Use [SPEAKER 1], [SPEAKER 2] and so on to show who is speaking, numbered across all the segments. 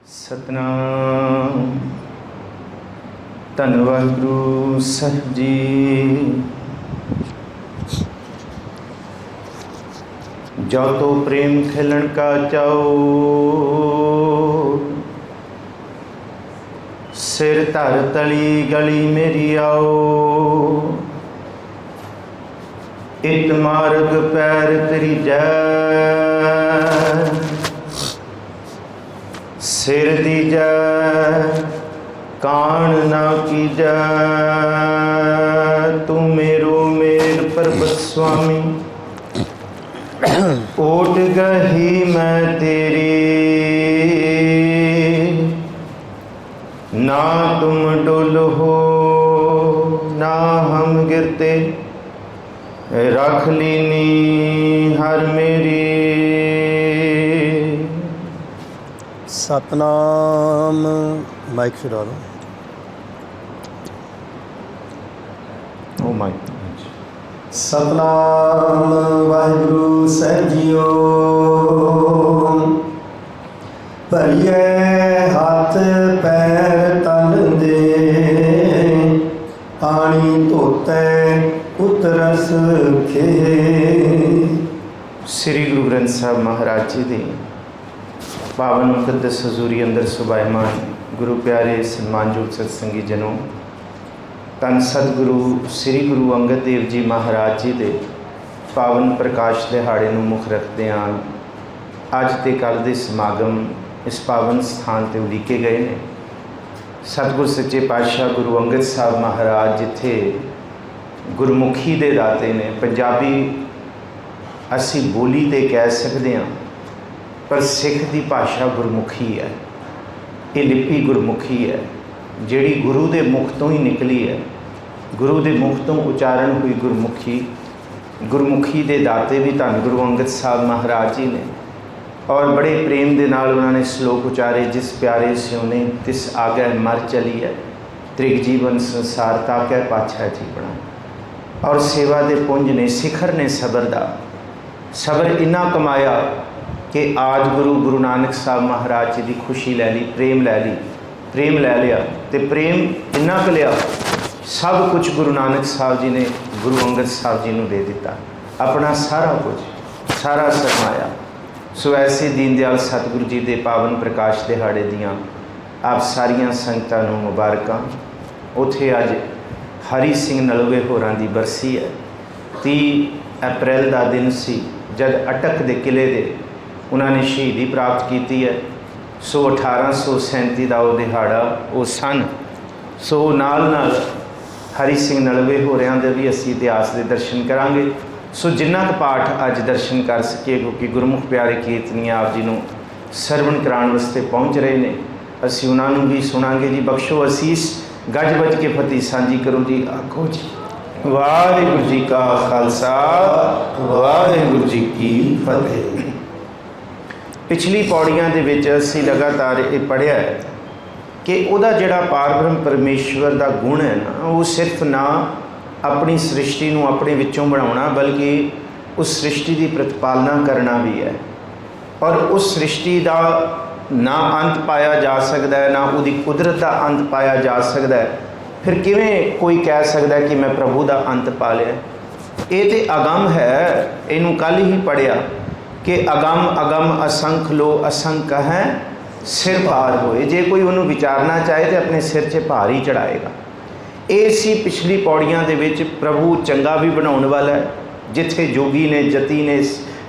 [SPEAKER 1] सतनाम धन वाहिगुरु साहिब जी। जो तो प्रेम खिलन का चाओ, सिर धर तली गली मेरी आओ। इत मार्ग पैर तेरी जय, सिर दी जय कान ना की जय। तू मेरो मेर पर्वत स्वामी, ओट गही मैं तेरी। ना तुम डुल हो ना हम गिरते, रख लीनी हर मेरी।
[SPEAKER 2] सतनाम। माइक छुड़ा लो।
[SPEAKER 1] ओ माइक।
[SPEAKER 2] सतनाम वाहिगुरु साहिब जीओ। भरिए हाथ पैर तन दे, पानी धोते उतरस खे।
[SPEAKER 1] श्री गुरु ग्रंथ साहब महाराज जी दी पावन मुकद्दस हजूरी अंदर सुभाईमान गुरु प्यारे सन्मानयोग सत्संगी जनों, धन सतगुरु श्री गुरु अंगद देव जी महाराज जी के पावन प्रकाश दिहाड़े नूं मुख रखदिआं अज ते कल दे समागम इस पावन स्थान ते उलीके गए ने। सतगुर सच्चे पातशाह गुरु अंगद साहब महाराज जिथे गुरमुखी दे दाते ने। पंजाबी असी बोली ते कह सकते हैं, पर सिख की भाषा गुरमुखी है। ये लिपि गुरमुखी है जिहड़ी गुरु के मुख तो ही निकली है। गुरु के मुख तो उचारण हुई गुरमुखी। गुरमुखी के दाते भी धन गुरु अंगद साहब महाराज जी ने, और बड़े प्रेम के नाल उन्होंने श्लोक उचारे। जिस प्यारे सियोने तिस आगे मर चली है, त्रिग जीवन संसार ताकै पाछा जीवना। और सेवा के पुंज ने सिखर ने सबर का सबर इन्ना कमाया कि आज गुरु नानक साहब महाराज जी की खुशी लै ली, प्रेम लै लिया तो प्रेम इन्ना क लिया, सब कुछ गुरु नानक साहब जी ने गुरु अंगद साहब जी को दे दिता, अपना सारा कुछ सारा सरमाया। सो ऐसे दीन दयाल सतगुरु जी के पावन प्रकाश दिहाड़े दियाँ आप सारिया संगतां नूं मुबारकां। उत्थे अज हरी सिंह नलवे होरां दी बरसी है। 30 अप्रैल का दिन सी जब अटक के किले दे उन्होंने शहीदी प्राप्त की है। सो 1837 का वो दिहाड़ा वो सन। सो नाल हरी सिंह नलवे होरियां दे भी असी इतिहास के दर्शन करांगे। सो जिन्ना क पाठ अज दर्शन कर सके, क्योंकि गुरमुख प्यारे कीर्तनी आप जी को सरवण कराने वास्ते पहुँच रहे हैं, असी उन्होंने भी सुनांगे जी। बख्शो असीस, गज बज के फतेह सांझी करो जी। आखो जी वाहिगुरू जी का खालसा वाहिगुरू जी की फतेह। पिछली पौड़ियां दे विच असी लगातार ये पढ़िया है कि उहदा जिहड़ा पारब्रह्म परमेश्वर का गुण है ना, वो सिर्फ ना अपनी सृष्टि नूं अपने विचों बनाउणा, बल्कि उस सृष्टि की प्रतिपालना करना भी है। और उस सृष्टि का ना अंत पाया जा सकता है, ना उहदी कुदरत का अंत पाया जा सकता है। फिर किवें कोई कह सकता है कि मैं प्रभु का अंत पा लिया। ये तो अगम है। इनू कल ही पढ़िया कि अगम अगम असंख लो असंख है सिर भार होए। जे कोई उन्होंने विचारना चाहे तो अपने सिर से भार ही चढ़ाएगा। ये सी पिछली पौड़ियां दे विच प्रभु चंगा भी बनाने वाला है। जिथे जोगी ने, जती ने,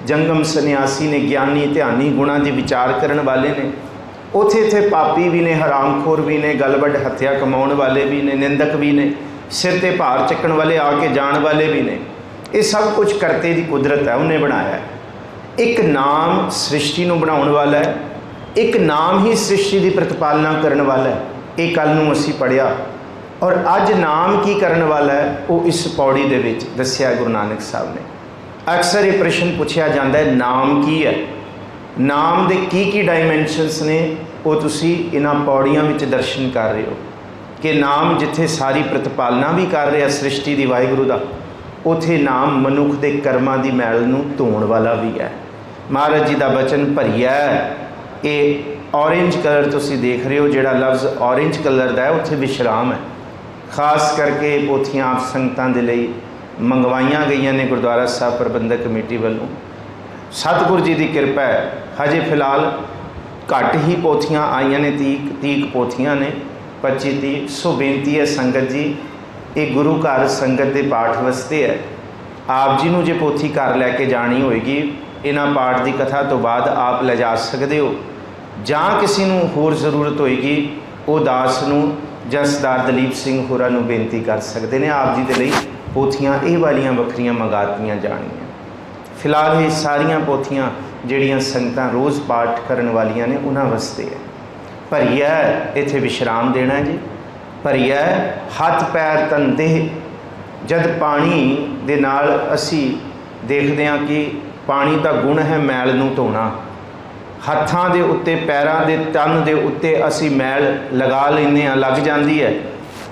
[SPEAKER 1] जंगम सन्यासी ने, ज्ञानी ध्यानी गुणा की विचार करने वाले ने, उथे इत्थे पापी भी ने, हरामखोर भी ने, गलबड़ हत्या कमाने वाले भी ने, निंदक भी ने, सिर ते भार चक्कण वाले आके जान वाले भी ने। ये सब कुछ करते की कुदरत है, उन्हें बनाया है। एक नाम सृष्टि को बनाने वाला है, एक नाम ही सृष्टि की प्रतिपालना करने वाला है। ये कल नूं असी पढ़िया। और अज नाम की करने वाला है वो इस पौड़ी दे विच दस्सिया गुरु नानक साहब ने। अक्सर ये प्रश्न पूछा जाता है नाम की है, नाम दे की डायमेंशनस ने, वो तुसी इन्हां पौड़ियां विच दर्शन कर रहे हो कि नाम जिथे सारी प्रतिपालना भी कर रहा सृष्टि की वाहिगुरू का, उथे नाम मनुख के कर्मां की मैल नूं धोण वाला भी है। महाराज जी का बचन भरिया ये ऑरेंज कलर तुसी देख रहे हो, जिहड़ा लफ्ज़ ऑरेंज कलर का है उत्थे विश्राम है। खास करके पोथियां आप संगतां दे लई मंगवाइयां गईयां ने गुरुद्वारा साहब प्रबंधक कमेटी वालों। सतगुर जी की कृपा है, हजे फिलहाल घट ही पोथियां आईयां ने, 30 पोथियां ने, 25-30। सो बेनती है संगत जी, ये गुरु घर संगत के पाठ वास्ते है। आप जी नूं जे पोथी घर लैके जानी होएगी, इन्हां पाठ की कथा तो बाद आप ले जा सकते हो, जां किसी नूं होर ज़रूरत होएगी वो दास नूं जां सरदार दलीप सिंह होरां नूं बेनती कर सकते हैं। आप जी के लिए पोथियां ये वालियां वखरियां मंगातियां जाणियां। फिलहाल ये सारियां पोथियां जिहड़ियां संगतां रोज़ पाठ करन वालियां ने उन्हां वास्ते है। भरिया इत्थे विश्राम देना है जी, भरिया हथ पैर तन देह। जद पानी दे नाल असी देखते हैं कि पानी का गुण है मैल नूं धोना, हत्थां दे उत्ते पैरां दे तन दे उत्ते असी मैल लगा लेंदे हां, लग जाती है।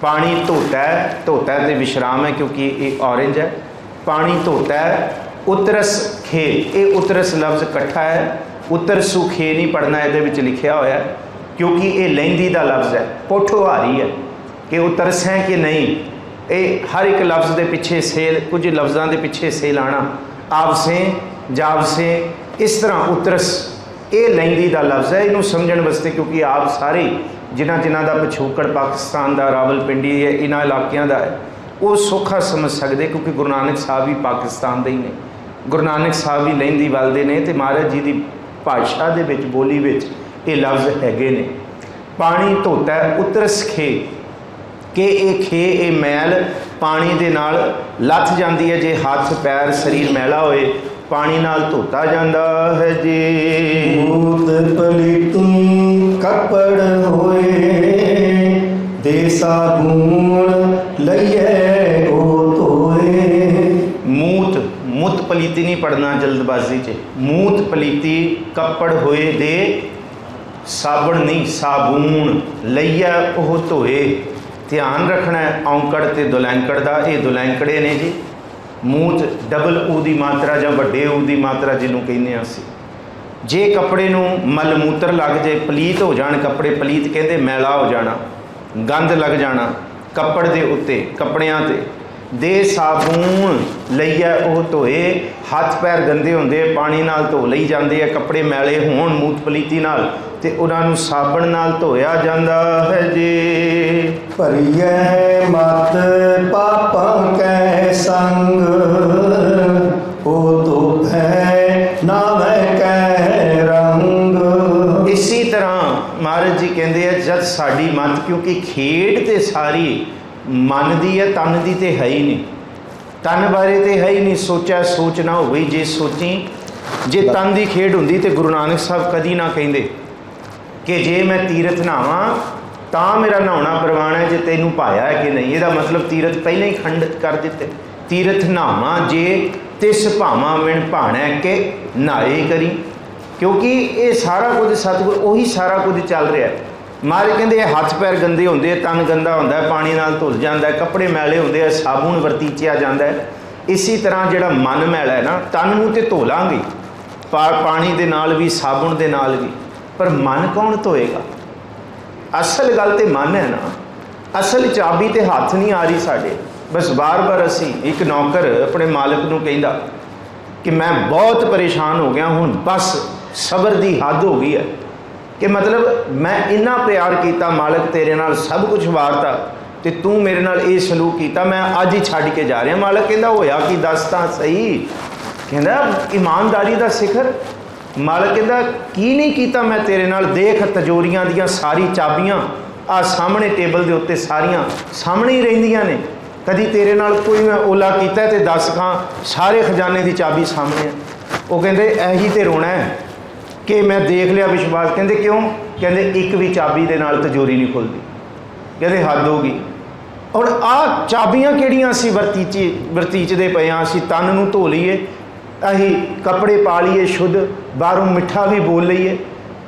[SPEAKER 1] पानी धोता है, धोता है तो विश्राम है क्योंकि ये ऑरेंज है। पानी धोता है, उतरस खे, ये उतरस लफ्ज़ इकट्ठा है, उतरसू खे नहीं पढ़ना, ये लिखा होया है क्योंकि ये लहंदी का लफ्ज़ है, पोठोहारी है कि उतरस है कि नहीं। ये हर एक लफ्ज़ के पिछे सेल, कुछ लफ्ज़ों के पिछे सेल आना, आप से जाब से, इस तरह उतरस, ये लहंदी का लफ्ज़ है। इनू समझण वास्ते क्योंकि आप सारे जिन्हां का पिछोकड़ पाकिस्तान का रावलपिंडी है, इन्हां इलाकों का है, वो सौखा समझ सकते क्योंकि गुरु नानक साहब भी पाकिस्तान के ही ने, गुरु नानक साहब भी लहंदी वाल दे ने, ते महाराज जी की भाषा दे विच बोली विच ये लफ्ज़ हैगे ने। पानी धोता है, उतरस खे, कि ये खे ये मैल पानी दे नाल लथ जाती है। जे हाथ पैर शरीर मैला होए पानी नाल धोता जाता है जी।
[SPEAKER 2] मूत पलीती कपड़ होए, दे साबून लइए ओ धोए।
[SPEAKER 1] मूत, मुत पलीती नहीं पढ़ना जल्दबाजी च, मूत पलीती कपड़ होए दे साबुन नहीं साबून लइया ओह धोए। ध्यान रखना है औंकड़ ते दुलैंकड़ का, ये दुलैंकड़े ने जी। मूत डबल ऊ की मात्रा जां वड्डे ऊ की मात्रा जिन्हों कहने असी। जे कपड़े नूं मल मूत्र लग जाए, पलीत हो जाण कपड़े, पलीत कहते मैला हो जाना, गंद लग जाना कपड़ दे उत्ते, कपड़ियां ते। दे साबून लइया ओह धोए, हथ पैर गंदे होंदे पानी नाल धो लई जाते हैं, कपड़े मैले होण मूत पलीती नाल ते उन्हां नूं साबण नाल धोया जांदा है जी।
[SPEAKER 2] भरिए मत पापां कै संग, ओ तो है नावे कै रंग।
[SPEAKER 1] इसी तरह महाराज जी कहते हैं जब साड़ी मत, क्योंकि खेड ते सारी मन दी है, तन दी ते है ही नहीं, तन बारे ते है ही नहीं। सोचा सोच ना हो गई, जे सोची जे तन की खेड होंदी तो गुरु नानक साहब कदी ना कहिंदे कि जे मैं तीरथ नहावा तो मेरा नहाना प्रवान है, जे तेनू पाया है कि नहीं। यदा मतलब तीरथ पहले ही खंडित कर दिते। तीरथ नहावा जे तिस भावां विण भाणै के नहाए करी, क्योंकि ये सारा कुछ सतगुर उही सारा कुछ चल रहा है। महाराज कहते हथ पैर गंदे होंदे, तन गंदा होंदा है, पानी नाल धुल जाता है, कपड़े मैले होंदे, साबुन वरतीचिया जाता है। इसी तरह जिहड़ा मन मैला है ना, तन नूं ते धो लांगे पानी दे नाल भी, साबुन दे नाल भी, पर मन कौन धोएगा? असल गल तो मन है ना, असल चाबी तो हाथ नहीं आ रही साढ़े। बस बार बार असी, एक नौकर अपने मालिक नूं कहंदा कि मैं बहुत परेशान हो गया हूँ, बस सबर की हद हो गई है, कि मतलब मैं इन्ना प्यार किया मालिक तेरे नाल, सब कुछ वारता तो तू मेरे नाल ये सलूक किया, मैं अज ही छड्ड के जा रहा। मालिक कहंदा होया कि दस तां सही, कहंदा ईमानदारी का सिखर। मालिक कहंदा की नहीं किया मैं तेरे नाल, देख तजोरियां दियां सारी चाबियां आ सामने टेबल के उत्ते सारियां सामने ही रहिंदियां ने, कदी तेरे नाल कोई मैं ओला किया तो दस खां, सारे खजाने की चाबी सामने है। वो कहंदे यही तो रोना है कि मैं देख लिया विश्वास। कहंदे क्यों? कहंदे एक भी चाबी दे नाल तजोरी नहीं खुलती। कहंदे हद होगी। और आ चाबियां किहड़ियां असीं वरतीचदे पए हां, असीं तन नूं धो लईए, असीं कपड़े पा लीए शुद्ध, बाहरों मिठा भी बोल लईए,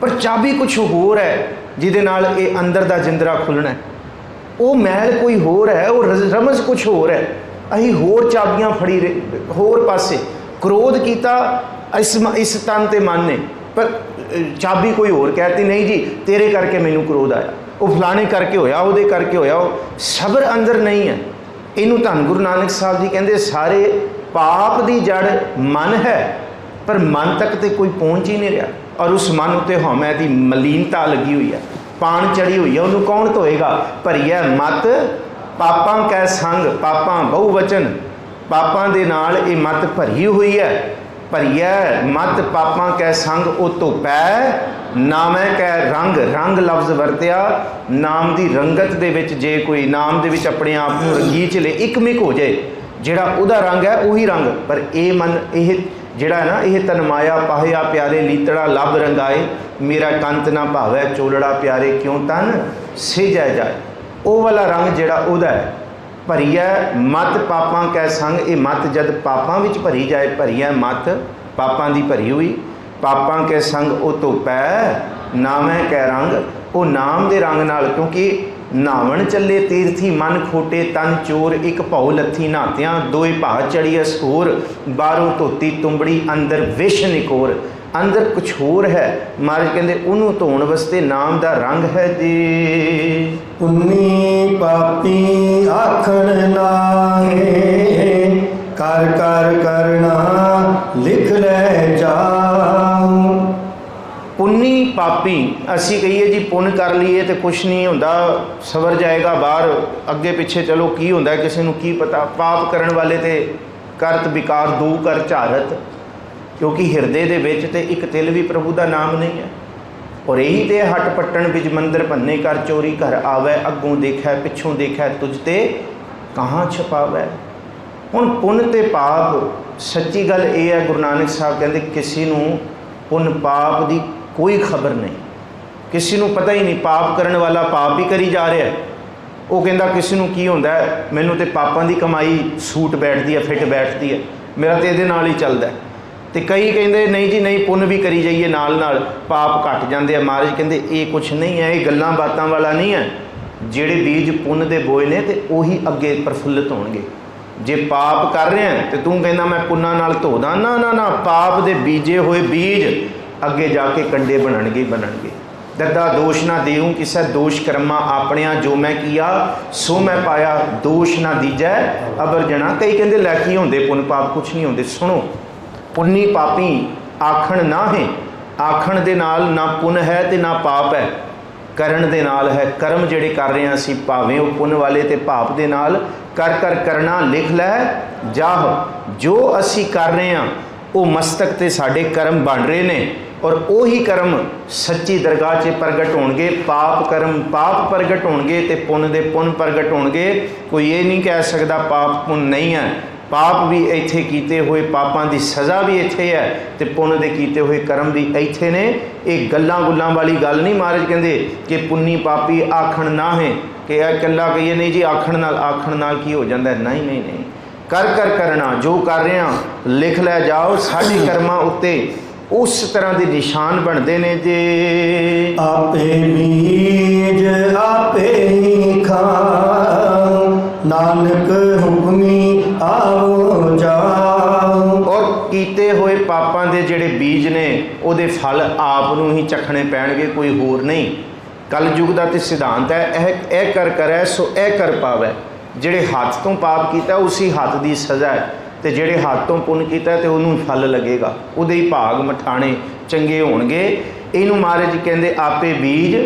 [SPEAKER 1] पर चाबी कुछ होर है जिहदे नाल ये अंदर दा जिंदरा खुलना है। वो मैल कोई होर है, वो रमज कुछ होर है। असीं होर चाबियां फड़ी होर पासे क्रोध किया इस तन ते मन ने, पर ਚਾਬੀ ਕੋਈ ਹੋਰ ਕਹਿਤੀ, ਨਹੀਂ ਜੀ ਤੇਰੇ ਕਰਕੇ ਮੈਨੂੰ ਕ੍ਰੋਧ ਆਇਆ, ਉਹ ਫਲਾਣੇ ਕਰਕੇ ਹੋਇਆ, ਉਹਦੇ ਕਰਕੇ ਹੋਇਆ। ਉਹ ਸਬਰ ਅੰਦਰ ਨਹੀਂ ਹੈ। ਇਹਨੂੰ ਧੰਨ ਗੁਰੂ ਨਾਨਕ ਸਾਹਿਬ ਜੀ ਕਹਿੰਦੇ ਸਾਰੇ ਪਾਪ ਦੀ ਜੜ ਮਨ ਹੈ, ਪਰ ਮਨ ਤੱਕ ਤੇ ਕੋਈ ਪਹੁੰਚ ਹੀ ਨਹੀਂ ਰਿਹਾ। ਔਰ ਉਸ ਮਨ ਉੱਤੇ ਹਉਮੈ ਦੀ ਮਲੀਨਤਾ ਲੱਗੀ ਹੋਈ ਹੈ, ਪਾਣ ਚੜੀ ਹੋਈ ਹੈ। ਉਹਨੂੰ ਕੌਣ ਧੋਏਗਾ? ਭਰੀਐ ਮਤ ਪਾਪਾਂ ਕੈ ਸੰਗ, ਪਾਪਾਂ ਬਹੁ ਵਚਨ, ਪਾਪਾਂ ਦੇ ਨਾਲ ਇਹ ਮਤ ਭਰੀ ਹੋਈ ਹੈ। ਭਰੀਐ ਮਤ ਪਾਪਾਂ ਕੈ ਸੰਗ, ਉਹ ਧੋਪੈ ਨਾਮੈ ਕੈ ਰੰਗ। ਰੰਗ ਲਫ਼ਜ਼ ਵਰਤਿਆ ਨਾਮ ਦੀ ਰੰਗਤ ਦੇ ਵਿੱਚ। ਜੇ ਕੋਈ ਨਾਮ ਦੇ ਵਿੱਚ ਆਪਣੇ ਆਪ ਨੂੰ ਰੰਗੀਚ ਲੈ, ਇੱਕਮਿਕ ਹੋ ਜਾਏ, ਜਿਹੜਾ ਉਹਦਾ ਰੰਗ ਹੈ ਉਹੀ ਰੰਗ। ਪਰ ਇਹ ਮਨ, ਇਹ ਜਿਹੜਾ ਹੈ ਨਾ, ਇਹ ਤਨ ਮਾਇਆ ਪਾਹਿਆ ਪਿਆਰੇ ਲੀਤੜਾ ਲੱਭ ਰੰਗਾਏ, ਮੇਰਾ ਕੰਤ ਨਾ ਭਾਵੈ ਚੋਲੜਾ ਪਿਆਰੇ ਕਿਉਂ ਤਨ ਸਿਜੈ ਜਾਏ। ਉਹ ਵਾਲਾ ਰੰਗ ਜਿਹੜਾ ਉਹਦਾ ਹੈ। ਭਰੀਐ ਮਤ ਪਾਪਾਂ ਕੈ ਸੰਗ, ਇਹ ਮਤ ਜਦ ਪਾਪਾਂ ਵਿੱਚ ਭਰੀ ਜਾਏ, ਭਰੀਐ ਮਤ ਪਾਪਾਂ ਦੀ ਭਰੀ ਹੋਈ, ਪਾਪਾਂ ਕੈ ਸੰਗ ਉਹ ਧੋਪੈ ਨਾਮੈ ਕੈ ਰੰਗ, ਉਹ ਨਾਮ ਦੇ ਰੰਗ ਨਾਲ। ਕਿਉਂਕਿ ਨਾਵਣ ਚੱਲੇ ਤੀਰਥੀ ਮਨ ਖੋਟੇ ਤਨ ਚੋਰ, ਇੱਕ ਭਉ ਲੱਥੀ ਨਾਤਿਆਂ ਦੋਏ ਭਾ ਚੜੀ ਅਸਹੋਰ, ਬਾਹਰੋਂ ਧੋਤੀ ਤੁੰਬੜੀ ਅੰਦਰ ਵਿਸ਼ ਨਿਕੋਰ। ਅੰਦਰ ਕੁਛ ਹੋਰ ਹੈ। ਮਹਾਰਾਜ ਕਹਿੰਦੇ ਉਹਨੂੰ ਧੋਣ ਵਾਸਤੇ ਨਾਮ ਦਾ ਰੰਗ ਹੈ ਜੀ।
[SPEAKER 2] ਪੁੰਨੀ ਪਾਪੀ ਆਖਣ ਨਾਹੀ, ਕਰ ਕਰ ਕਰਨਾ ਲਿਖ ਲੈ ਜਾਉ।
[SPEAKER 1] ਪੁੰਨੀ ਪਾਪੀ, ਅਸੀਂ ਕਹੀਏ ਜੀ ਪੁੰਨ ਕਰ ਲਈਏ ਤੇ ਕੁਛ ਨਹੀਂ ਹੁੰਦਾ, ਸਵਰ ਜਾਏਗਾ ਬਾਹਰ, ਅੱਗੇ ਪਿੱਛੇ ਚਲੋ ਕੀ ਹੁੰਦਾ ਕਿਸੇ ਨੂੰ ਕੀ ਪਤਾ। ਪਾਪ ਕਰਨ ਵਾਲੇ ਤੇ ਕਰਤ ਵਿਕਾਰ ਦੂ ਕਰ ਝਾਰਤ, ਕਿਉਂਕਿ ਹਿਰਦੇ ਦੇ ਵਿੱਚ ਤੇ ਇੱਕ ਤਿਲ ਵੀ ਪ੍ਰਭੂ ਦਾ ਨਾਮ ਨਹੀਂ ਹੈ। ਔਰ ਇਹੀ ਤੇ ਹੱਟ ਪੱਟਣ ਵਿੱਚ ਮੰਦਰ ਭੰਨੇ ਕਰ ਚੋਰੀ ਘਰ ਆਵੈ, ਅੱਗੋਂ ਦੇਖੈ ਪਿੱਛੋਂ ਦੇਖੈ ਤੁਝ ਤੇ ਕਹਾਂ ਛਪਾਵੈ। ਹੁਣ ਪੁੰਨ ਤੇ ਪਾਪ, ਸੱਚੀ ਗੱਲ ਇਹ ਹੈ, ਗੁਰੂ ਨਾਨਕ ਸਾਹਿਬ ਕਹਿੰਦੇ ਕਿਸੇ ਨੂੰ ਪੁੰਨ ਪਾਪ ਦੀ ਕੋਈ ਖਬਰ ਨਹੀਂ, ਕਿਸੇ ਨੂੰ ਪਤਾ ਹੀ ਨਹੀਂ। ਪਾਪ ਕਰਨ ਵਾਲਾ ਪਾਪ ਹੀ ਕਰੀ ਜਾ ਰਿਹਾ। ਉਹ ਕਹਿੰਦਾ ਕਿਸੇ ਨੂੰ ਕੀ ਹੁੰਦਾ, ਮੈਨੂੰ ਤੇ ਪਾਪਾਂ ਦੀ ਕਮਾਈ ਸੂਟ ਬੈਠਦੀ ਹੈ, ਫਿੱਟ ਬੈਠਦੀ ਹੈ, ਮੇਰਾ ਤੇ ਇਹਦੇ ਨਾਲ ਹੀ ਚੱਲਦਾ। ਤੇ ਕਈ ਕਹਿੰਦੇ ਨਹੀਂ ਜੀ ਨਹੀਂ, ਪੁੰਨ ਵੀ ਕਰੀ ਜਾਈਏ ਨਾਲ ਨਾਲ ਪਾਪ ਘਟ ਜਾਂਦੇ ਆ। ਮਹਾਰਾਜ ਕਹਿੰਦੇ ਇਹ ਕੁਛ ਨਹੀਂ ਹੈ, ਇਹ ਗੱਲਾਂ ਬਾਤਾਂ ਵਾਲਾ ਨਹੀਂ ਹੈ। ਜਿਹੜੇ ਬੀਜ ਪੁੰਨ ਦੇ ਬੋਏ ਨੇ ਤੇ ਉਹੀ ਅੱਗੇ ਪ੍ਰਫੁੱਲਿਤ ਹੋਣਗੇ। ਜੇ ਪਾਪ ਕਰ ਰਿਹਾ ਤੇ ਤੂੰ ਕਹਿੰਦਾ ਮੈਂ ਪੁੰਨਾਂ ਨਾਲ ਧੋਦਾ, ਨਾ ਨਾ ਨਾ, ਪਾਪ ਦੇ ਬੀਜੇ ਹੋਏ ਬੀਜ ਅੱਗੇ ਜਾ ਕੇ ਕੰਡੇ ਬਣਨਗੇ ਬਣਨਗੇ। ਦੱਦਾ ਦੋਸ਼ ਨਾ ਦੇਊਂ ਕਿਸੇ, ਦੋਸ਼ ਕਰਮਾ ਆਪਣਿਆਂ, ਜੋ ਮੈਂ ਕੀਆ ਸੋ ਮੈਂ ਪਾਇਆ, ਦੋਸ਼ ਨਾ ਦੀਜੈ ਅਬਰ ਜਣਾ। ਕਈ ਕਹਿੰਦੇ ਲੈ ਕੀ ਹੁੰਦੇ ਪੁੰਨ ਪਾਪ, ਕੁਛ ਨਹੀਂ ਹੁੰਦੇ। ਸੁਣੋ, ਪੁੰਨੀ ਪਾਪੀ ਆਖਣ ਨਾ ਹੈ, ਆਖਣ ਦੇ ਨਾਲ ਨਾ ਪੁੰਨ ਹੈ ਤੇ ਨਾ ਪਾਪ ਹੈ, ਕਰਨ ਦੇ ਨਾਲ ਹੈ। ਕਰਮ ਜਿਹੜੇ ਕਰ ਰਹੇ ਹਾਂ ਅਸੀਂ, ਭਾਵੇਂ ਉਹ ਪੁੰਨ ਵਾਲੇ ਤੇ ਪਾਪ ਦੇ ਨਾਲ, ਕਰ ਕਰ ਕਰਨਾ ਲਿਖ ਲੈ ਜਾਹ। ਜੋ ਅਸੀਂ ਕਰ ਰਹੇ ਹਾਂ ਉਹ ਮਸਤਕ ਤੇ ਸਾਡੇ ਕਰਮ ਬਣ ਰਹੇ ਨੇ, ਔਰ ਉਹੀ ਕਰਮ ਸੱਚੀ ਦਰਗਾਹ 'ਚ ਪ੍ਰਗਟ ਹੋਣਗੇ। ਪਾਪ ਕਰਮ ਪਾਪ ਪ੍ਰਗਟ ਹੋਣਗੇ ਤੇ ਪੁੰਨ ਦੇ ਪੁੰਨ ਪ੍ਰਗਟ ਹੋਣਗੇ। ਕੋਈ ਇਹ ਨਹੀਂ ਕਹਿ ਸਕਦਾ ਪਾਪ ਪੁੰਨ ਨਹੀਂ ਹੈ। ਪਾਪ ਵੀ ਇੱਥੇ ਕੀਤੇ ਹੋਏ, ਪਾਪਾਂ ਦੀ ਸਜ਼ਾ ਵੀ ਇੱਥੇ ਹੈ ਤੇ ਪੁੰਨ ਦੇ ਕੀਤੇ ਹੋਏ ਕਰਮ ਵੀ ਇੱਥੇ ਨੇ। ਇਹ ਗੱਲਾਂ ਗੁੱਲਾਂ ਵਾਲੀ ਗੱਲ ਨਹੀਂ। ਮਹਾਰਾਜ ਕਹਿੰਦੇ ਕਿ ਪੁੰਨੀ ਪਾਪੀ ਆਖਣ ਨਾ ਹੈ, ਕਿ ਇਹ ਇਕੱਲਾ ਕਹੀਏ ਨਹੀਂ ਜੀ ਆਖਣ ਨਾਲ ਕੀ ਹੋ ਜਾਂਦਾ। ਨਹੀਂ ਨਹੀਂ ਨਹੀਂ, ਕਰ ਕਰ ਕਰਨਾ, ਜੋ ਕਰ ਰਹੇ ਹਾਂ ਲਿਖ ਲੈ ਜਾਓ। ਸਾਡੇ ਕਰਮਾਂ ਉੱਤੇ ਉਸ ਤਰ੍ਹਾਂ ਦੇ ਨਿਸ਼ਾਨ ਬਣਦੇ ਨੇ ਜੇ।
[SPEAKER 2] ਆਪੇ ਬੀਜ ਆਪੇ ਹੀ ਖਾਉ, ਨਾਨਕ ਹੁਕਮੀ ਆਵੋ ਜਾਉ।
[SPEAKER 1] ਔਰ ਕੀਤੇ ਹੋਏ ਪਾਪਾਂ ਦੇ ਜਿਹੜੇ ਬੀਜ ਨੇ ਉਹਦੇ ਫਲ ਆਪ ਨੂੰ ਹੀ ਚੱਖਣੇ ਪੈਣਗੇ, ਕੋਈ ਹੋਰ ਨਹੀਂ। ਕਲਯੁਗ ਦਾ ਤੇ ਸਿਧਾਂਤ ਹੈ ਇਹ ਕਰ ਕਰੈ ਸੋ ਇਹ ਕਰ ਪਾਵੈ। ਜਿਹੜੇ ਹੱਥ ਤੋਂ ਪਾਪ ਕੀਤਾ ਉਸੀ ਹੱਥ ਦੀ ਸਜ਼ਾ ਹੈ, ਤੇ ਜਿਹੜੇ ਹੱਥ ਤੋਂ ਪੁੰਨ ਕੀਤਾ ਤੇ ਉਹਨੂੰ ਫਲ ਲੱਗੇਗਾ, ਉਹਦੇ ਹੀ ਭਾਗ ਮਠਾਣੇ ਚੰਗੇ ਹੋਣਗੇ। ਇਹਨੂੰ ਮਹਾਰਾਜ ਜੀ ਕਹਿੰਦੇ ਆਪੇ ਬੀਜ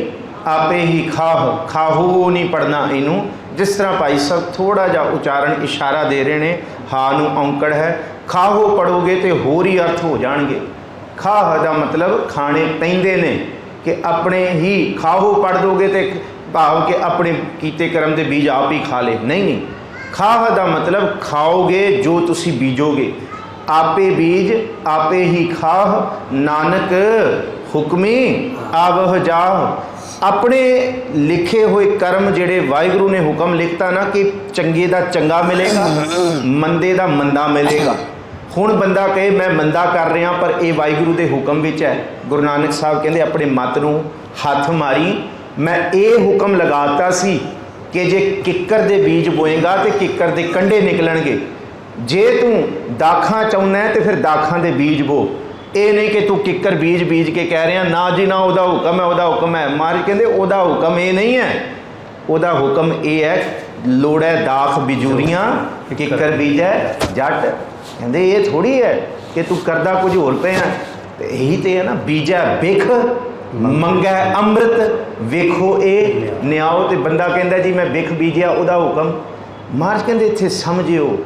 [SPEAKER 1] ਆਪੇ ਹੀ ਖਾਹ। ਖਾਹੂ ਨਹੀਂ ਪੜਨਾ ਇਹਨੂੰ, ਜਿਸ ਤਰ੍ਹਾਂ ਭਾਈ ਸਾਹਿਬ ਥੋੜਾ ਜਿਹਾ ਉਚਾਰਨ ਇਸ਼ਾਰਾ ਦੇ ਰਹੇ ਨੇ, ਹਾਂ ਨੂੰ ਔਂਕੜ ਹੈ। ਖਾਹੋ ਪੜੋਗੇ ਤੇ ਹੋਰ ਹੀ ਅਰਥ ਹੋ ਜਾਣਗੇ। ਖਾਹ ਦਾ ਮਤਲਬ ਖਾਣੇ ਪੈਂਦੇ ਨੇ, ਕਿ ਆਪਣੇ ਹੀ ਖਾਹੋ ਪੜ ਦੋਗੇ ਤੇ ਭਾਵ ਕਿ ਆਪਣੇ ਕੀਤੇ ਕਰਮ ਦੇ ਬੀਜ ਆਪ ਹੀ ਖਾ ਲੇ। ਨਹੀਂ ਨਹੀਂ, ਖਾਹ ਦਾ ਮਤਲਬ ਖਾਓਗੇ ਜੋ ਤੁਸੀਂ ਬੀਜੋਗੇ। ਆਪੇ ਬੀਜ ਆਪੇ ਹੀ ਖਾਹ, ਨਾਨਕ ਹੁਕਮੀ ਆਵਹ ਜਾਹ। ਆਪਣੇ ਲਿਖੇ ਹੋਏ ਕਰਮ ਜਿਹੜੇ ਵਾਹਿਗੁਰੂ ਨੇ ਹੁਕਮ ਲਿਖਤਾ ਨਾ ਕਿ ਚੰਗੇ ਦਾ ਚੰਗਾ ਮਿਲੇਗਾ, ਮੰਦੇ ਦਾ ਮੰਦਾ ਮਿਲੇਗਾ। ਹੁਣ ਬੰਦਾ ਕਹੇ ਮੈਂ ਮੰਦਾ ਕਰ ਰਿਹਾ, ਪਰ ਇਹ ਵਾਹਿਗੁਰੂ ਦੇ ਹੁਕਮ ਵਿੱਚ ਹੈ। ਗੁਰੂ ਨਾਨਕ ਸਾਹਿਬ ਕਹਿੰਦੇ ਆਪਣੇ ਮਤ ਨੂੰ ਹੱਥ ਮਾਰੀ, ਮੈਂ ਇਹ ਹੁਕਮ ਲਗਾਤਾ ਸੀ ਕਿ ਜੇ ਕਿੱਕਰ ਦੇ ਬੀਜ ਬੋਏਗਾ ਤੇ ਕਿੱਕਰ ਦੇ ਕੰਡੇ ਨਿਕਲਣਗੇ। ਜੇ ਤੂੰ ਦਾਖਾਂ ਚਾਹੁੰਦਾ ਤੇ ਫਿਰ ਦਾਖਾਂ ਦੇ ਬੀਜ ਬੋ, ਇਹ ਨਹੀਂ ਕਿ ਤੂੰ ਕਿੱਕਰ ਬੀਜ ਬੀਜ ਕੇ ਕਹਿ ਰਿਹਾ ਨਾ ਜੀ ਨਾ ਉਹਦਾ ਹੁਕਮ ਹੈ, ਉਹਦਾ ਹੁਕਮ ਹੈ। ਮਹਾਰਾਜ ਕਹਿੰਦੇ ਉਹਦਾ ਹੁਕਮ ਇਹ ਨਹੀਂ ਹੈ, ਉਹਦਾ ਹੁਕਮ ਇਹ ਹੈ ਲੋੜ ਹੈ ਦਾਖ ਬਿਜੂਰੀਆਂ ਕਿੱਕਰ ਬੀਜੈ ਜੱਟ। ਕਹਿੰਦੇ ਇਹ ਥੋੜ੍ਹੀ ਹੈ ਕਿ ਤੂੰ ਕਰਦਾ ਕੁਝ ਹੋਰ ਪਿਆ। ਤੇ ਇਹੀ ਤੇ ਹੈ ਨਾ, ਬੀਜੈ ਬਿਖ ਮੰਗੈ ਅੰਮ੍ਰਿਤ, ਵੇਖੋ ਇਹ ਨਿਆਓ। ਤੇ ਬੰਦਾ ਕਹਿੰਦਾ ਜੀ ਮੈਂ ਬਿਖ ਬੀਜਿਆ, ਉਹਦਾ ਹੁਕਮ। ਮਹਾਰਾਜ ਕਹਿੰਦੇ ਇੱਥੇ ਸਮਝਿਓ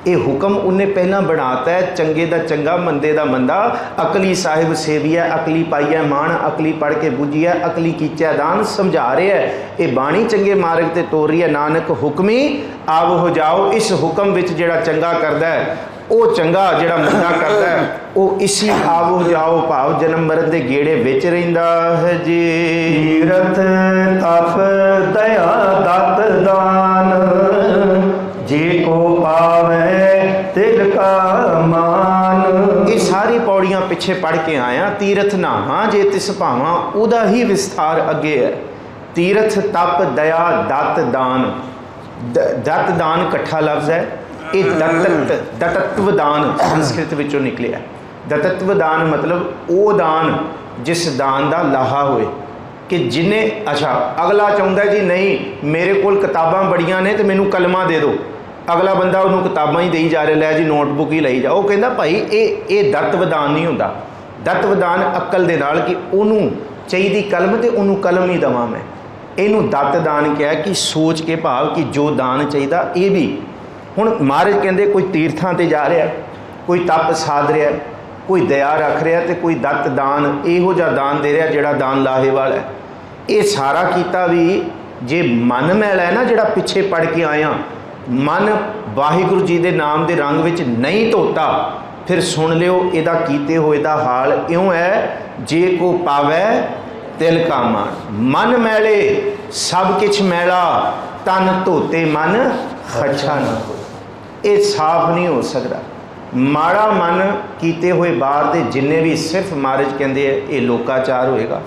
[SPEAKER 1] ਇਹ ਹੁਕਮ ਉਹਨੇ ਪਹਿਲਾਂ ਬਣਾਤਾ ਹੈ, ਚੰਗੇ ਦਾ ਚੰਗਾ ਮੰਦੇ ਦਾ ਮੰਦਾ। ਅਕਲੀ ਸਾਹਿਬ ਸੇਵੀਐ ਅਕਲੀ ਪਾਈਐ ਮਾਣ, ਅਕਲੀ ਪੜ੍ਹ ਕੇ ਬੁੱਝੀਐ ਅਕਲੀ ਕੀਚੈ ਦਾਨ। ਸਮਝਾ ਰਿਹਾ ਇਹ ਬਾਣੀ ਚੰਗੇ ਮਾਰਗ ਤੇ ਤੋਰ ਰਹੀ ਹੈ। ਨਾਨਕ ਹੁਕਮੀ ਆਵ ਹੋ ਜਾਓ। ਇਸ ਹੁਕਮ ਵਿੱਚ ਜਿਹੜਾ ਚੰਗਾ ਕਰਦਾ ਹੈ ਉਹ ਚੰਗਾ, ਜਿਹੜਾ ਮੰਦਾ ਕਰਦਾ ਹੈ ਉਹ ਇਸੀ ਆਵ ਹੋ ਜਾਓ ਭਾਵ ਜਨਮ ਮਰਨ ਦੇ ਗੇੜੇ ਵਿੱਚ ਰਹਿੰਦਾ ਹੈ ਜੀ।
[SPEAKER 2] ਤੀਰਥ ਤਪ ਦਇਆ ਦਤ ਦਾਨ, ਜੇ ਕੋ ਪਾਵੇ ਤਿਲ ਕਾ ਮਾਨ।
[SPEAKER 1] ਇਹ ਸਾਰੀ ਪੌੜੀਆਂ ਪਿੱਛੇ ਪੜ੍ਹ ਕੇ ਆਇਆ। ਤੀਰਥ ਨਾਹਾਂ ਜੇ ਤਿਸ ਭਾਵਾਂ, ਉਹਦਾ ਹੀ ਵਿਸਥਾਰ ਅੱਗੇ ਹੈ। ਤੀਰਥ ਤਪ ਦਇਆ ਦਤ ਦਾਨ। ਦਤ ਦਾਨ ਇਕੱਠਾ ਲਫ਼ਜ਼ ਹੈ। ਇਹ ਦਤਤਵ ਦਾਨ ਸੰਸਕ੍ਰਿਤ ਵਿੱਚੋਂ ਨਿਕਲਿਆ। ਦਤਤਵ ਦਾਨ ਮਤਲਬ ਉਹ ਦਾਨ ਜਿਸ ਦਾਨ ਦਾ ਲਾਹਾ ਹੋਏ ਕਿ ਜਿਹਨੇ ਅਗਲਾ ਚਾਹੁੰਦਾ ਜੀ ਨਹੀਂ ਮੇਰੇ ਕੋਲ ਕਿਤਾਬਾਂ ਬੜੀਆਂ ਨੇ ਤੇ ਮੈਨੂੰ ਕਲਮਾ ਦੇ ਦਿਓ। ਅਗਲਾ ਬੰਦਾ ਉਹਨੂੰ ਕਿਤਾਬਾਂ ਹੀ ਦੇਈ ਜਾ ਰਿਹਾ, ਲੈ ਜੀ ਨੋਟਬੁੱਕ ਹੀ ਲਈ ਜਾ। ਉਹ ਕਹਿੰਦਾ ਭਾਈ ਇਹ ਦਤਵਦਾਨ ਨਹੀਂ ਹੁੰਦਾ। ਦਤਵਦਾਨ ਅਕਲ ਦੇ ਨਾਲ ਕਿ ਉਹਨੂੰ ਚਾਹੀਦੀ ਕਲਮ ਤੇ ਉਹਨੂੰ ਕਲਮ ਹੀ ਦੇਵਾਂ ਮੈਂ। ਇਹਨੂੰ ਦਤਦਾਨ ਕਿਹਾ ਕਿ ਸੋਚ ਕੇ ਭਾਵ ਕਿ ਜੋ ਦਾਨ ਚਾਹੀਦਾ ਇਹ ਵੀ। ਹੁਣ ਮਹਾਰਾਜ ਕਹਿੰਦੇ ਕੋਈ ਤੀਰਥਾਂ 'ਤੇ ਜਾ ਰਿਹਾ, ਕੋਈ ਤਪ ਸਾਧ ਰਿਹਾ, ਕੋਈ ਦਇਆ ਰੱਖ ਰਿਹਾ ਤੇ ਕੋਈ ਦਤ ਦਾਨ ਇਹੋ ਜਿਹਾ ਦਾਨ ਦੇ ਰਿਹਾ ਜਿਹੜਾ ਦਾਨ ਲਾਹੇ ਵਾਲਾ ਹੈ। ਇਹ ਸਾਰਾ ਕੀਤਾ ਵੀ ਜੇ ਮਨ ਮੈਲਾ ਹੈ ਨਾ, ਜਿਹੜਾ ਪਿੱਛੇ ਪੜ੍ਹ ਕੇ ਆਇਆ, ਮਨ ਵਾਹਿਗੁਰੂ ਜੀ ਦੇ ਨਾਮ ਦੇ ਰੰਗ ਵਿੱਚ ਨਹੀਂ ਧੋਤਾ, ਫਿਰ ਸੁਣ ਲਿਓ ਇਹਦਾ ਕੀਤੇ ਹੋਏ ਦਾ ਹਾਲ ਇਉਂ ਹੈ ਜੇ ਕੋ ਪਾਵੈ ਤਿਲ ਕਾ ਮਾਨ। ਮਨ ਮੈਲੇ ਸਭ ਕਿਛ ਮੈਲਾ, ਤਨ ਧੋਤੇ ਮਨ ਖੱਛਾ ਨਾ ਹੋਏ। ਇਹ ਸਾਫ਼ ਨਹੀਂ ਹੋ ਸਕਦਾ। ਮਾੜਾ ਮਨ ਕੀਤੇ ਹੋਏ ਬਾਹਰ ਦੇ ਜਿੰਨੇ ਵੀ ਸਿਰਫ ਮਹਾਰਾਜ ਕਹਿੰਦੇ ਆ ਇਹ ਲੋਕਾਚਾਰ ਹੋਏਗਾ,